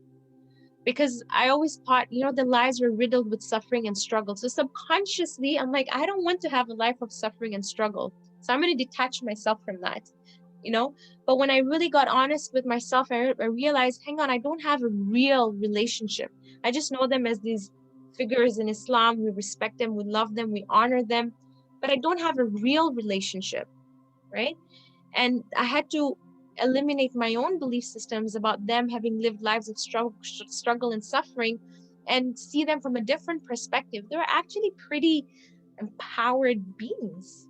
because I always thought, the lives were riddled with suffering and struggle. So subconsciously, I'm like, I don't want to have a life of suffering and struggle. So I'm going to detach myself from that, But when I really got honest with myself, I realized, hang on, I don't have a real relationship. I just know them as these figures in Islam. We respect them, we love them, we honor them, but I don't have a real relationship, right? And I had to eliminate my own belief systems about them having lived lives of struggle and suffering, and see them from a different perspective. They're actually pretty empowered beings.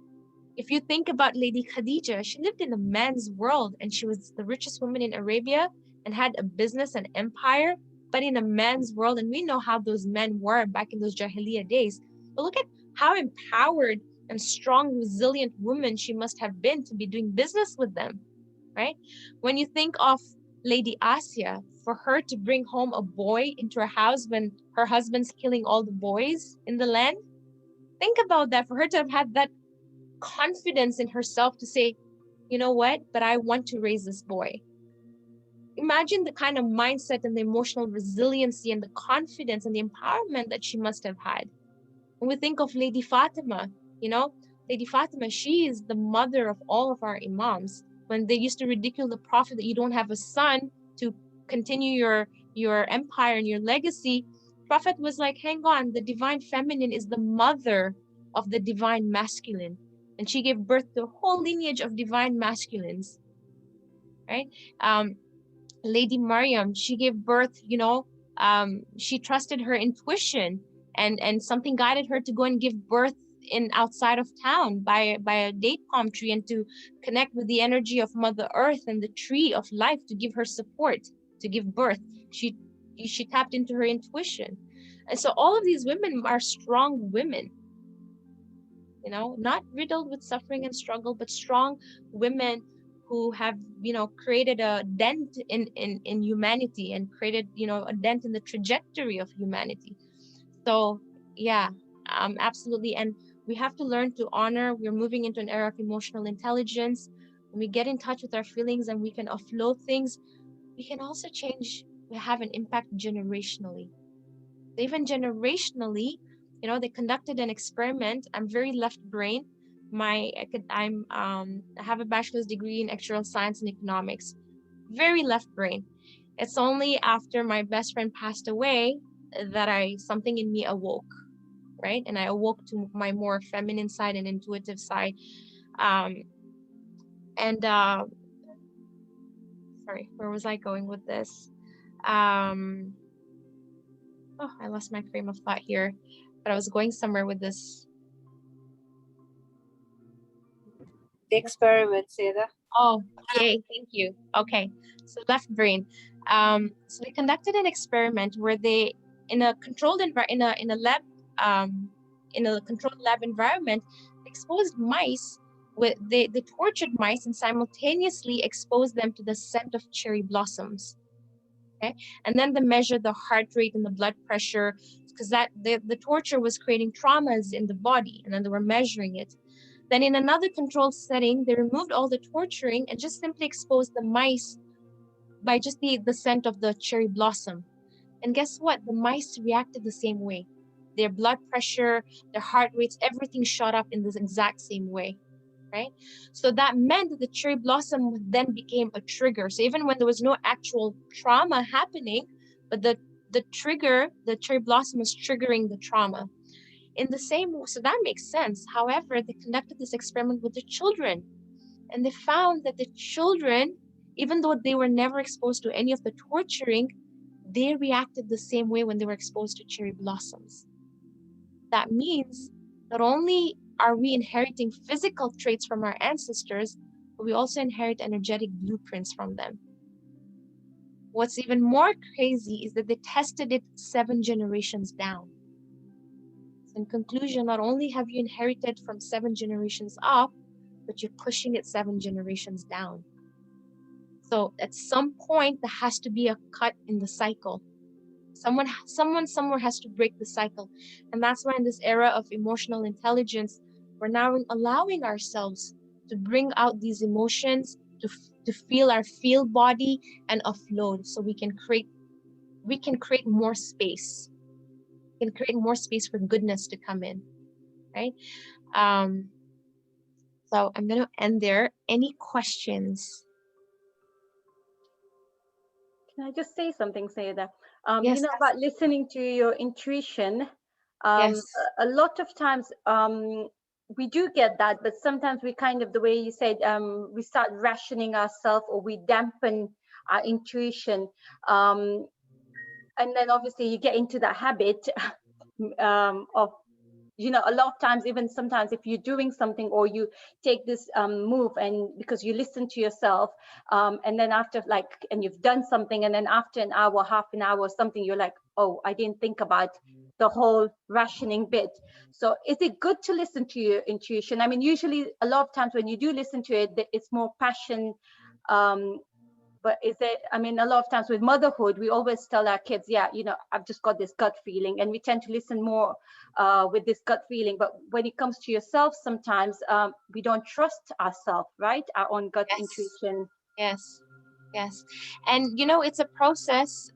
If you think about Lady Khadija, she lived in a man's world, and she was the richest woman in Arabia and had a business and empire, but in a man's world. And we know how those men were back in those Jahiliyyah days. But look at how empowered and strong, resilient woman she must have been to be doing business with them, right? When you think of Lady Asya, for her to bring home a boy into her house when her husband's killing all the boys in the land, think about that. For her to have had that confidence in herself to say, you know what, but I want to raise this boy. Imagine the kind of mindset and the emotional resiliency and the confidence and the empowerment that she must have had. When we think of Lady Fatima, Lady Fatima, she is the mother of all of our imams. When they used to ridicule the Prophet that you don't have a son to continue your empire and your legacy, Prophet was like, hang on, the divine feminine is the mother of the divine masculine. And she gave birth to a whole lineage of divine masculines, right? Lady Maryam, she gave birth, she trusted her intuition, and something guided her to go and give birth in outside of town by a date palm tree and to connect with the energy of Mother Earth and the tree of life to give her support, to give birth. She tapped into her intuition. And so all of these women are strong women, you know, not riddled with suffering and struggle, but strong women who have, you know, created a dent in humanity and created, you know, a dent in the trajectory of humanity. So yeah, absolutely. And we have to learn to honor. We're moving into an era of emotional intelligence. When we get in touch with our feelings and we can offload things, we can also change, we have an impact generationally. Even generationally, you know, they conducted an experiment. I'm very left brain. I have a bachelor's degree in actuarial science and economics. Very left brain. It's only after my best friend passed away that something in me awoke, right? And I awoke to my more feminine side and intuitive side. Um, and Sorry, where was I going with this? Um, oh, I lost my frame of thought here, but I was going somewhere with this. The experiment, Sayyedah. Oh, yay, thank you. Okay, so left brain. So they conducted an experiment where they, in a controlled in a lab, in a controlled lab environment, exposed mice with they tortured mice and simultaneously exposed them to the scent of cherry blossoms. Okay, and then they measured the heart rate and the blood pressure, because the torture was creating traumas in the body, and then they were measuring it. Then in another controlled setting, they removed all the torturing and just simply exposed the mice by just the scent of the cherry blossom. And guess what? The mice reacted the same way. Their blood pressure, their heart rates, everything shot up in this exact same way, right? So that meant that the cherry blossom then became a trigger. So even when there was no actual trauma happening, but the trigger, the cherry blossom was triggering the trauma. In the same, so that makes sense. However, they conducted this experiment with the children, and they found that the children, even though they were never exposed to any of the torturing, they reacted the same way when they were exposed to cherry blossoms. That means not only are we inheriting physical traits from our ancestors, but we also inherit energetic blueprints from them. What's even more crazy is that they tested it 7 generations down. In conclusion, not only have you inherited from 7 generations up, but you're pushing it 7 generations down. So at some point, there has to be a cut in the cycle. Someone somewhere has to break the cycle. And that's why in this era of emotional intelligence, we're now allowing ourselves to bring out these emotions, to feel our feel body and offload, so we can create more space. We can create more space for goodness to come in, right? So I'm going to end there. Any questions? Can I just say something, Sayyedah? Yes. You know, about listening to your intuition. Yes. A lot of times we do get that, but sometimes we kind of, the way you said, we start rationing ourselves, or we dampen our intuition. And then obviously you get into that habit of, you know, a lot of times, even sometimes if you're doing something or you take this move, and because you listen to yourself, and then after, like, and you've done something, and then after an hour, half an hour or something, you're like, oh, I didn't think about the whole rationing bit. So is it good to listen to your intuition? I mean, usually a lot of times when you do listen to it, it's more passion. But is it, I mean, a lot of times with motherhood, we always tell our kids, yeah, you know, I've just got this gut feeling, and we tend to listen more with this gut feeling. But when it comes to yourself, sometimes we don't trust ourselves, right? Our own gut intuition. Yes. Yes. And you know, it's a process.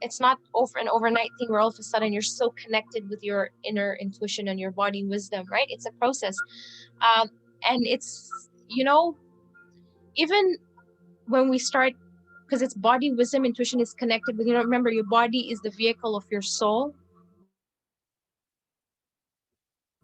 It's not an overnight thing where all of a sudden you're so connected with your inner intuition and your body wisdom, right? It's a process. And it's, you know, even when we start, because it's body wisdom, intuition is connected with, you know, remember, your body is the vehicle of your soul.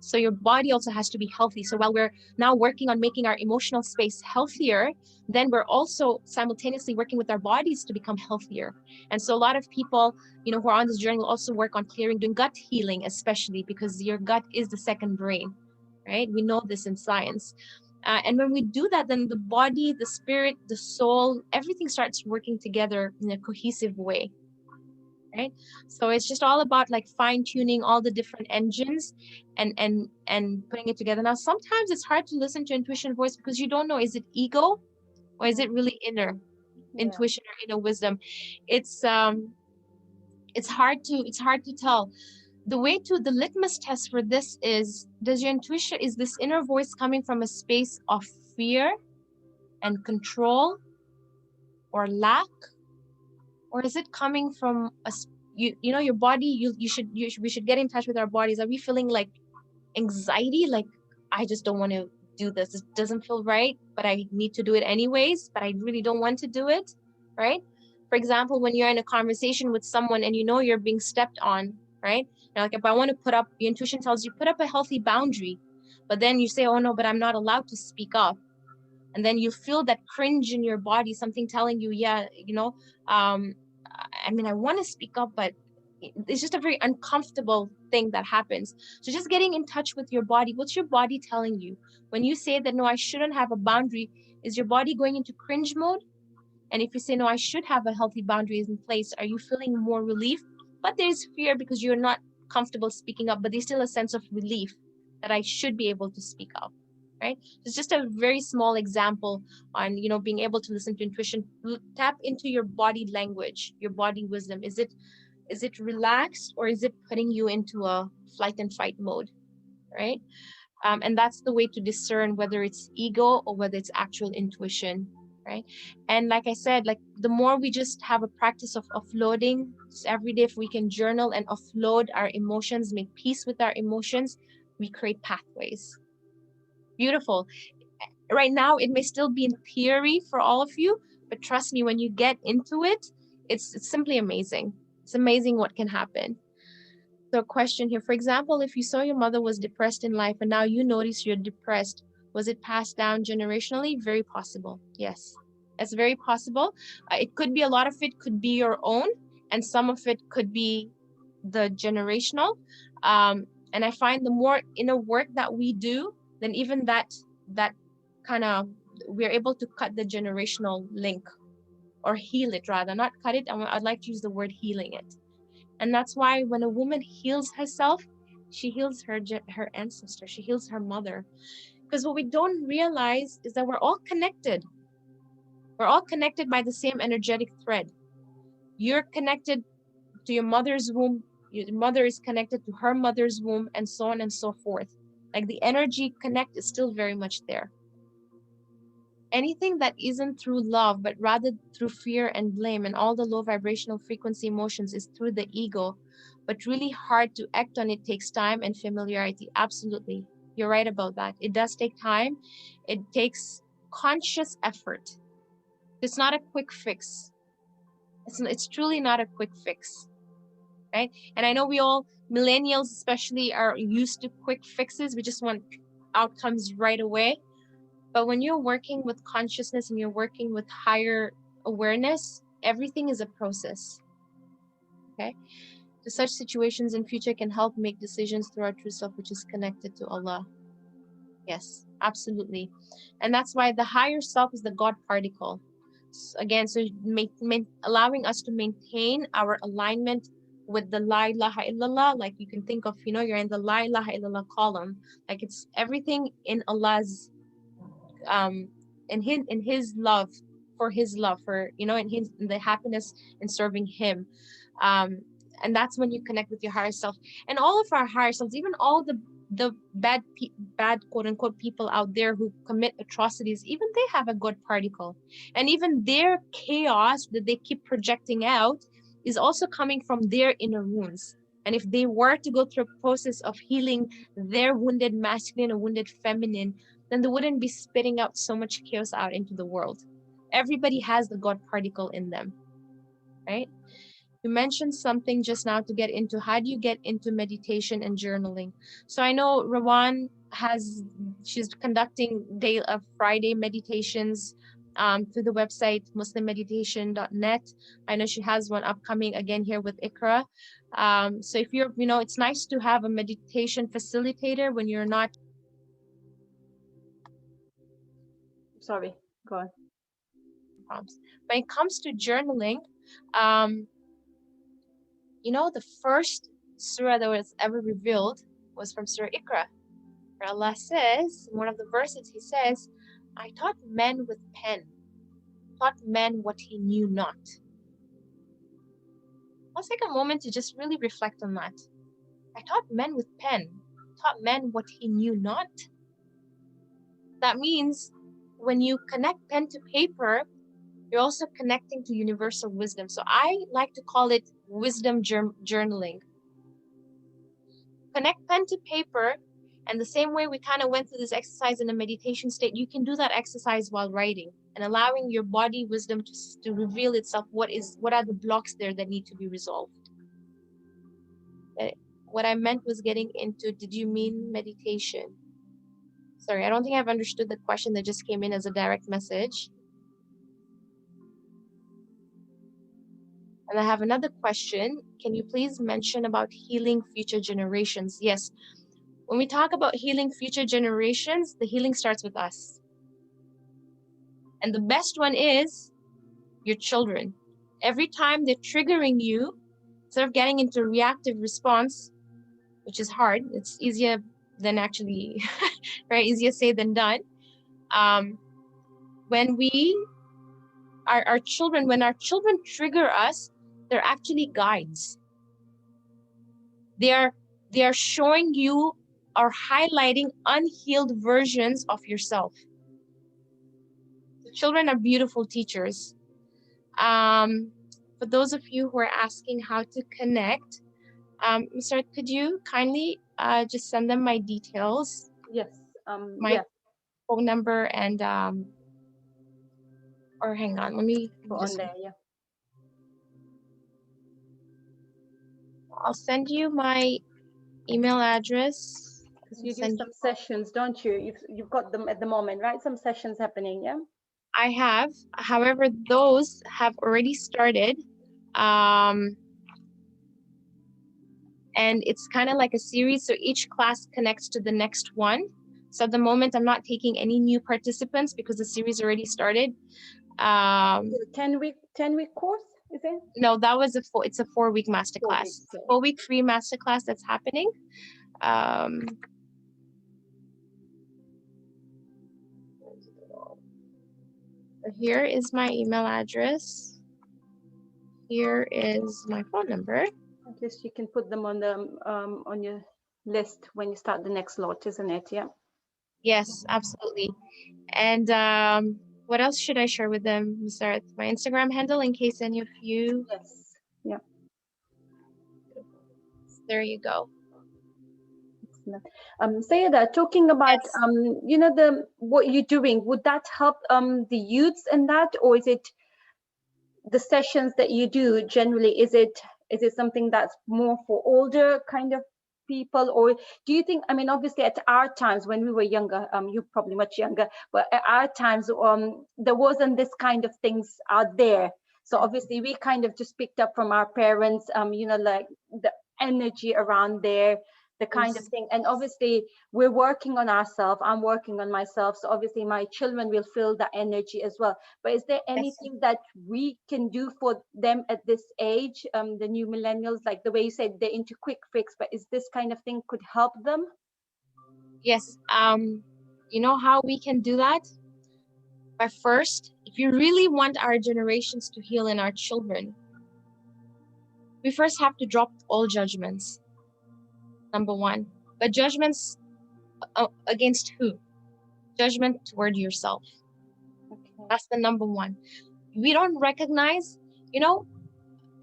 So your body also has to be healthy. So while we're now working on making our emotional space healthier, then we're also simultaneously working with our bodies to become healthier. And so a lot of people, who are on this journey will also work on clearing, doing gut healing, especially because your gut is the second brain, right? We know this in science. And when we do that, then the body, the spirit, the soul, everything starts working together in a cohesive way. Right, so it's just all about like fine tuning all the different engines and putting it together. Now sometimes it's hard to listen to intuition voice because you don't know, is it ego or is it really inner intuition or inner wisdom? It's hard to tell. The litmus test for this is, does your intuition, is this inner voice coming from a space of fear and control or lack, or is it coming from your body? We should get in touch with our bodies. Are we feeling like anxiety, like I just don't want to do this, it doesn't feel right, but I need to do it anyways, but I really don't want to do it, right? For example, when you're in a conversation with someone and you're being stepped on, right? Like if I want to put up, your intuition tells you put up a healthy boundary, but then you say, oh no, but I'm not allowed to speak up. And then you feel that cringe in your body, something telling you, yeah, I mean, I want to speak up, but it's just a very uncomfortable thing that happens. So just getting in touch with your body. What's your body telling you? When you say that, no, I shouldn't have a boundary, is your body going into cringe mode? And if you say, no, I should have a healthy boundaries in place, are you feeling more relief? But there's fear because you're not comfortable speaking up, but there's still a sense of relief that I should be able to speak up, right? It's just a very small example on, being able to listen to intuition. Tap into your body language, your body wisdom. Is it relaxed, or is it putting you into a flight and fight mode, right? And that's the way to discern whether it's ego or whether it's actual intuition, right? And like I said, like the more we just have a practice of offloading, just every day, if we can journal and offload our emotions, make peace with our emotions, we create pathways. Beautiful. Right now, it may still be in theory for all of you, but trust me, when you get into it, it's simply amazing. It's amazing what can happen. So a question here, for example, if you saw your mother was depressed in life and now you notice you're depressed, was it passed down generationally? Very possible. Yes, it's very possible. It could be, a lot of it could be your own, and some of it could be the generational. And I find the more inner work that we do, then even that kind of, we're able to cut the generational link, or heal it rather, not cut it. I'd like to use the word healing it. And that's why when a woman heals herself, she heals her ancestor, she heals her mother. Because what we don't realize is that we're all connected. We're all connected by the same energetic thread. You're connected to your mother's womb, your mother is connected to her mother's womb, and so on and so forth. Like the energy connect is still very much there. Anything that isn't through love, but rather through fear and blame and all the low vibrational frequency emotions, is through the ego. But really hard to act on it takes time and familiarity. Absolutely. You're right about that. It does take time. It takes conscious effort. It's not a quick fix. It's truly not a quick fix, right? And I know we all, millennials especially, are used to quick fixes. We just want outcomes right away. But when you're working with consciousness and you're working with higher awareness, everything is a process. Okay? So such situations in future can help make decisions through our true self, which is connected to Allah. Yes, absolutely. And that's why the higher self is the God particle. Again, so allowing us to maintain our alignment with the La ilaha illallah. Like you can think of, you're in the La ilaha illallah column. Like it's everything in Allah's in his love, for his love, for in the happiness in serving him. And that's when you connect with your higher self. And all of our higher selves, even all the bad quote unquote people out there who commit atrocities, even they have a good particle, and even their chaos that they keep projecting out is also coming from their inner wounds. And if they were to go through a process of healing their wounded masculine or wounded feminine, then they wouldn't be spitting out so much chaos out into the world. Everybody has the God particle in them, right? You mentioned something just now to get into. How do you get into meditation and journaling? So I know Rawan she's conducting Friday meditations through the website muslimmeditation.net. I know she has one upcoming again here with Ikra. So if you're, it's nice to have a meditation facilitator when you're not. Sorry, go on. Prompts. When it comes to journaling, the first surah that was ever revealed was from Surah Iqra, where Allah says, in one of the verses, He says, I taught men with pen, taught men what he knew not. Let's take a moment to just really reflect on that. I taught men with pen, taught men what he knew not. That means when you connect pen to paper, you're also connecting to universal wisdom. So I like to call it wisdom journaling. Connect pen to paper, and the same way we kind of went through this exercise in a meditation state, you can do that exercise while writing and allowing your body wisdom to reveal itself. What are the blocks there that need to be resolved? What I meant was getting into, did you mean meditation? Sorry, I don't think I've understood the question that just came in as a direct message. And I have another question. Can you please mention about healing future generations? Yes. When we talk about healing future generations, the healing starts with us. And the best one is your children. Every time they're triggering you, instead of getting into reactive response, which is hard, it's easier than actually, right? Easier said than done. When our children trigger us, they're actually guides. They are showing you or highlighting unhealed versions of yourself. The children are beautiful teachers. For those of you who are asking how to connect, Mr. Could you kindly just send them my details? Yes. My phone number and or hang on, let me on there. Yeah. I'll send you my email address. Because you do some sessions, don't you? You've got them at the moment, right? Some sessions happening, yeah? I have. However, those have already started. And it's kind of like a series. So each class connects to the next one. So at the moment, I'm not taking any new participants because the series already started. 10-week course, is it? No, that was it's a 4-week masterclass. 4-week free masterclass that's happening. Here is my email address. Here is my phone number. At least you can put them on the on your list when you start the next lot, isn't it? Yeah. Yes, absolutely. And what else should I share with them, Mr. My Instagram handle in case any of you. Yes. Yeah. There you go. Sayyedah, talking about yes. what you're doing, would that help the youths in that, or is it the sessions that you do generally? Is it something that's more for older kind of people, or do you think? I mean, obviously, at our times when we were younger, you're probably much younger, but at our times, there wasn't this kind of things out there. So obviously, we kind of just picked up from our parents, like the energy around there, the kind of thing. And obviously we're working on ourselves. I'm working on myself. So obviously my children will feel the energy as well. But is there anything that we can do for them at this age, the new millennials, like the way you said, they're into quick fix, but is this kind of thing could help them? Yes. You know how we can do that? By first, if you really want our generations to heal and our children, we first have to drop all judgments. Number one. But judgments against who? Judgment toward yourself. Okay. That's the number one. We don't recognize,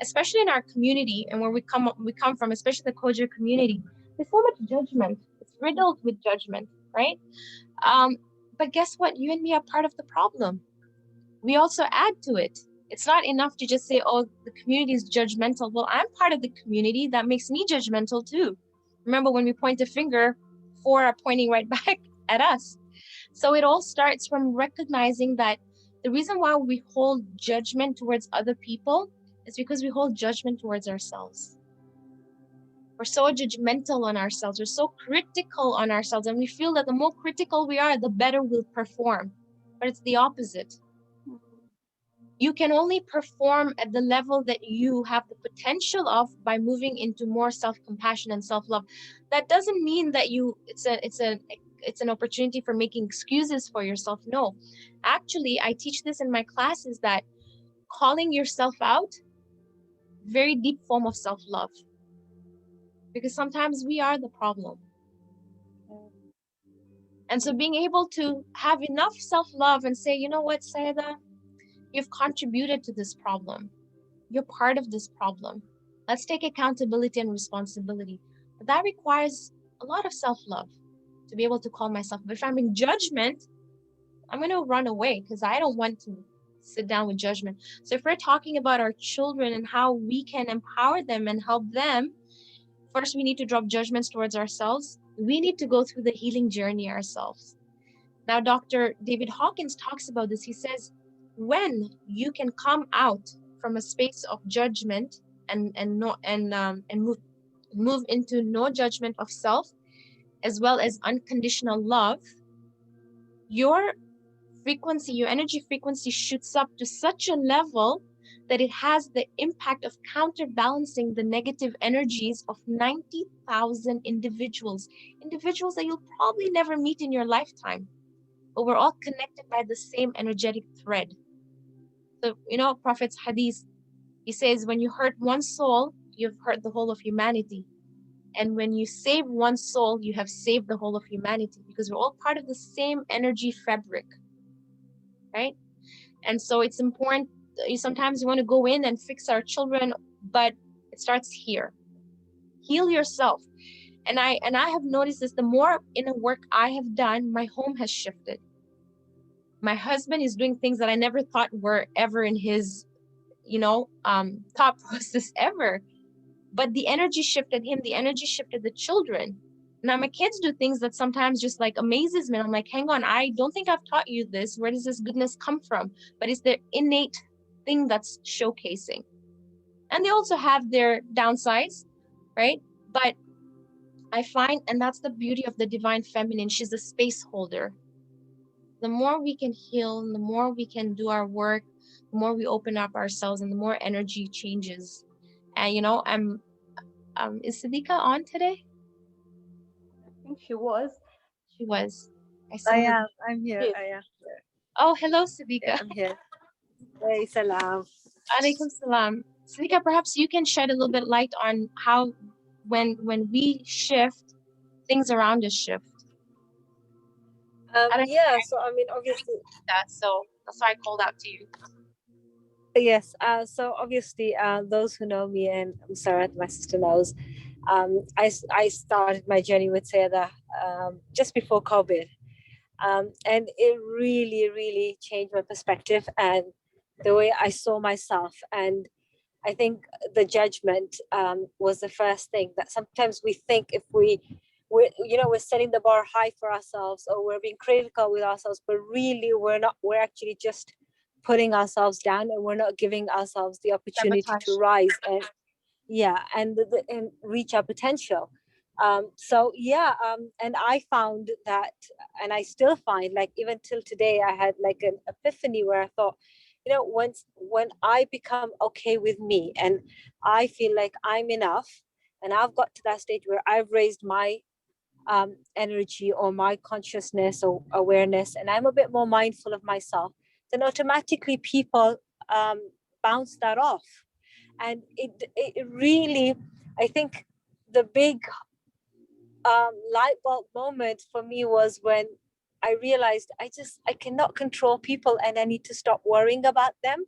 especially in our community and where we come from, especially the Kojer community, there's so much judgment. It's riddled with judgment, right? But guess what? You and me are part of the problem. We also add to it. It's not enough to just say, oh, the community is judgmental. Well, I'm part of the community. That makes me judgmental too. Remember, when we point a finger, four are pointing right back at us. So it all starts from recognizing that the reason why we hold judgment towards other people is because we hold judgment towards ourselves. We're so judgmental on ourselves. We're so critical on ourselves. And we feel that the more critical we are, the better we'll perform. But it's the opposite. You can only perform at the level that you have the potential of by moving into more self-compassion and self-love. That doesn't mean that it's an opportunity for making excuses for yourself. No, actually, I teach this in my classes, that calling yourself out, very deep form of self-love, because sometimes we are the problem. And so being able to have enough self-love and say, you know what, Sayyedah, you've contributed to this problem. You're part of this problem. Let's take accountability and responsibility. But that requires a lot of self-love to be able to call myself. But if I'm in judgment, I'm going to run away because I don't want to sit down with judgment. So if we're talking about our children and how we can empower them and help them, first we need to drop judgments towards ourselves. We need to go through the healing journey ourselves. Now, Dr. David Hawkins talks about this. He says, when you can come out from a space of judgment and move into no judgment of self, as well as unconditional love, your frequency, your energy frequency shoots up to such a level that it has the impact of counterbalancing the negative energies of 90,000 individuals that you'll probably never meet in your lifetime. But we're all connected by the same energetic thread. So, Prophet's hadith, he says, when you hurt one soul, you've hurt the whole of humanity. And when you save one soul, you have saved the whole of humanity, because we're all part of the same energy fabric, right? And so it's important. Sometimes you want to go in and fix our children, but it starts here. Heal yourself. And I have noticed this, the more inner work I have done, my home has shifted. My husband is doing things that I never thought were ever in his, thought process ever. But the energy shifted him, the energy shifted the children. Now my kids do things that sometimes just like amazes me. I'm like, hang on, I don't think I've taught you this. Where does this goodness come from? But it's their innate thing that's showcasing. And they also have their downsides, right? But I find, and that's the beauty of the divine feminine, she's a space holder. The more we can heal, and the more we can do our work, the more we open up ourselves, and the more energy changes. And is Siddiqa on today? I think she was. She was. I'm here. Yes. I am here. Oh, hello, Siddiqa. Yeah, I'm here. Hey, salam. Alaikum salam. Siddiqa, perhaps you can shed a little bit light on how, when we shift, things around us shift. Yeah, so I mean, obviously, So that's why I called out to you. yes. So obviously, those who know me, and I'm sorry, my sister knows, I started my journey with Sayyedah just before COVID, and it really, really changed my perspective and the way I saw myself. And I think the judgment was the first thing that sometimes we think if we're setting the bar high for ourselves, or we're being critical with ourselves, but really we're not. We're actually just putting ourselves down, and we're not giving ourselves the opportunity to rise and reach our potential. And I found that, and I still find, like, even till today, I had like an epiphany where I thought, when I become okay with me and I feel like I'm enough, and I've got to that stage where I've raised my energy or my consciousness or awareness, and I'm a bit more mindful of myself, then automatically people bounce that off. And it really, I think the big light bulb moment for me was when I realized I cannot control people, and I need to stop worrying about them,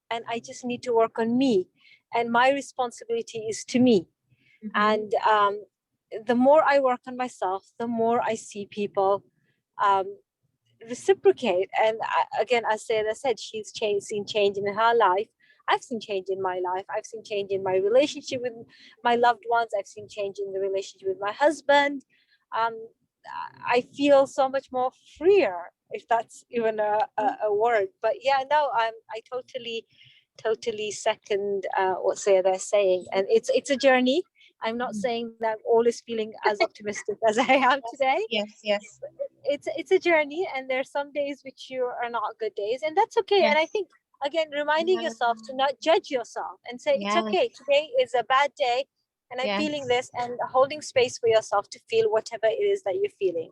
and I just need to work on me, and my responsibility is to me. And the more I work on myself, the more I see people reciprocate. And again, as Sayyedah said, she's seen change in her life, I've seen change in my life. I've seen change in my relationship with my loved ones. I've seen change in the relationship with my husband. um, I feel so much more freer, if that's even a word. But yeah, no, I totally second what Sayyedah is saying, and it's a journey. I'm not saying that I'm always feeling as optimistic as I am today. Yes. It's a journey, and there's some days which you are not good days, and that's okay. And I think, again, reminding yourself to not judge yourself and say it's okay, today is a bad day and I'm feeling this, and holding space for yourself to feel whatever it is that you're feeling.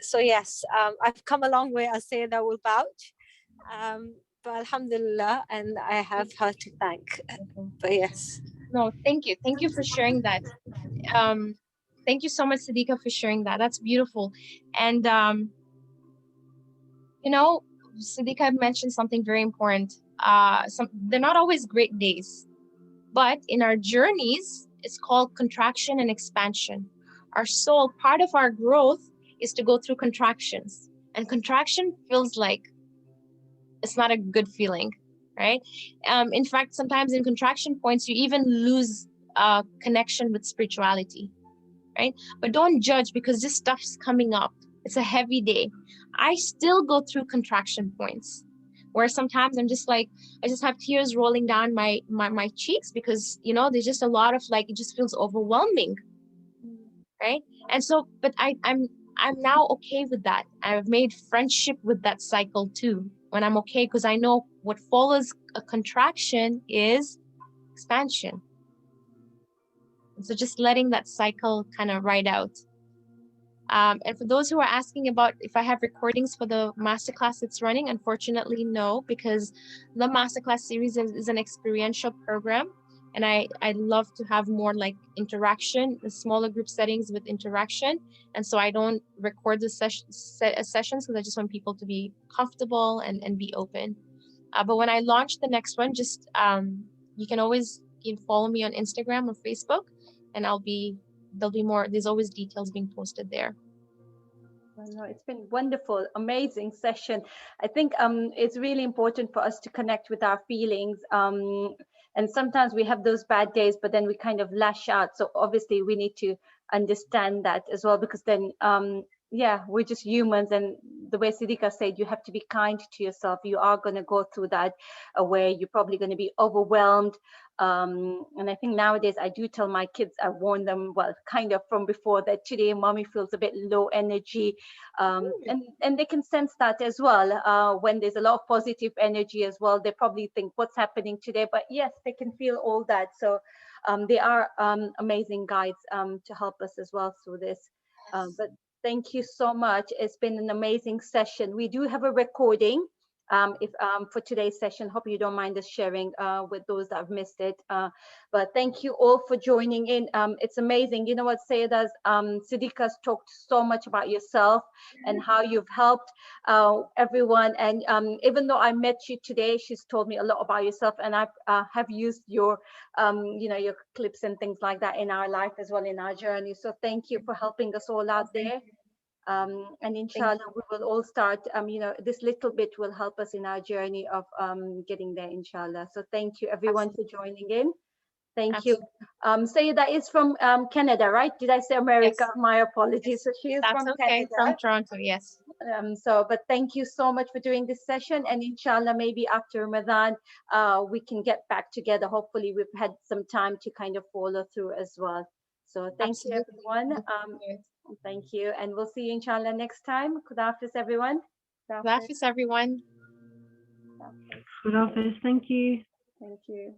So yes, I've come a long way, I'll say, that will vouch. But alhamdulillah, and I have her to thank. But yes. No, thank you. Thank you for sharing that. Thank you so much, Siddiqa, for sharing that. That's beautiful. And you know, Siddiqa mentioned something very important. They're not always great days, but in our journeys, it's called contraction and expansion. Our soul, part of our growth is to go through contractions, and contraction feels like it's not a good feeling, right? In fact, sometimes in contraction points, you even lose connection with spirituality, right? But don't judge, because this stuff's coming up. It's a heavy day. I still go through contraction points where sometimes I'm just like, I just have tears rolling down my cheeks, because there's just a lot of, like, it just feels overwhelming, right? And so, but I'm now okay with that. I've made friendship with that cycle too, when I'm okay, because I know what follows a contraction is expansion. And so just letting that cycle kind of ride out. And for those who are asking about if I have recordings for the masterclass that's running, unfortunately, no, because the masterclass series is an experiential program. And I love to have more like interaction, the smaller group settings with interaction. And so I don't record the sessions because I just want people to be comfortable and be open. But when I launch the next one, just you can always follow me on Instagram or Facebook, and there'll be more. There's always details being posted there. No, it's been wonderful, amazing session. I think it's really important for us to connect with our feelings. And sometimes we have those bad days, but then we kind of lash out. So obviously we need to understand that as well, because then yeah, we're just humans, and the way Siddiqa said, you have to be kind to yourself. You are going to go through that where you're probably going to be overwhelmed. And I think nowadays I do tell my kids, I warn them, well, kind of from before, that today mommy feels a bit low energy. And they can sense that as well. When there's a lot of positive energy as well, they probably think, what's happening today? But yes, they can feel all that. So they are amazing guides to help us as well through this. But thank you so much. It's been an amazing session. We do have a recording for today's session. Hope you don't mind us sharing with those that have missed it. But thank you all for joining in. It's amazing. You know what, Sayyedah, Siddiqa's talked so much about yourself and how you've helped everyone. And even though I met you today, she's told me a lot about yourself, and I have used your your clips and things like that in our life as well, in our journey. So thank you for helping us all out there. And inshallah, we will all start, this little bit will help us in our journey of getting there, inshallah. So thank you everyone for joining in. Thank you. Sayyedah is from Canada, right? Did I say America? Yes. My apologies. So she is from Canada. From Toronto, yes. But thank you so much for doing this session, and inshallah, maybe after Ramadan, we can get back together. Hopefully we've had some time to kind of follow through as well. So thank you everyone. Thank you, and we'll see you inshallah next time. Khuda Hafiz everyone. Khuda Hafiz everyone. Khuda Hafiz, thank you. Thank you.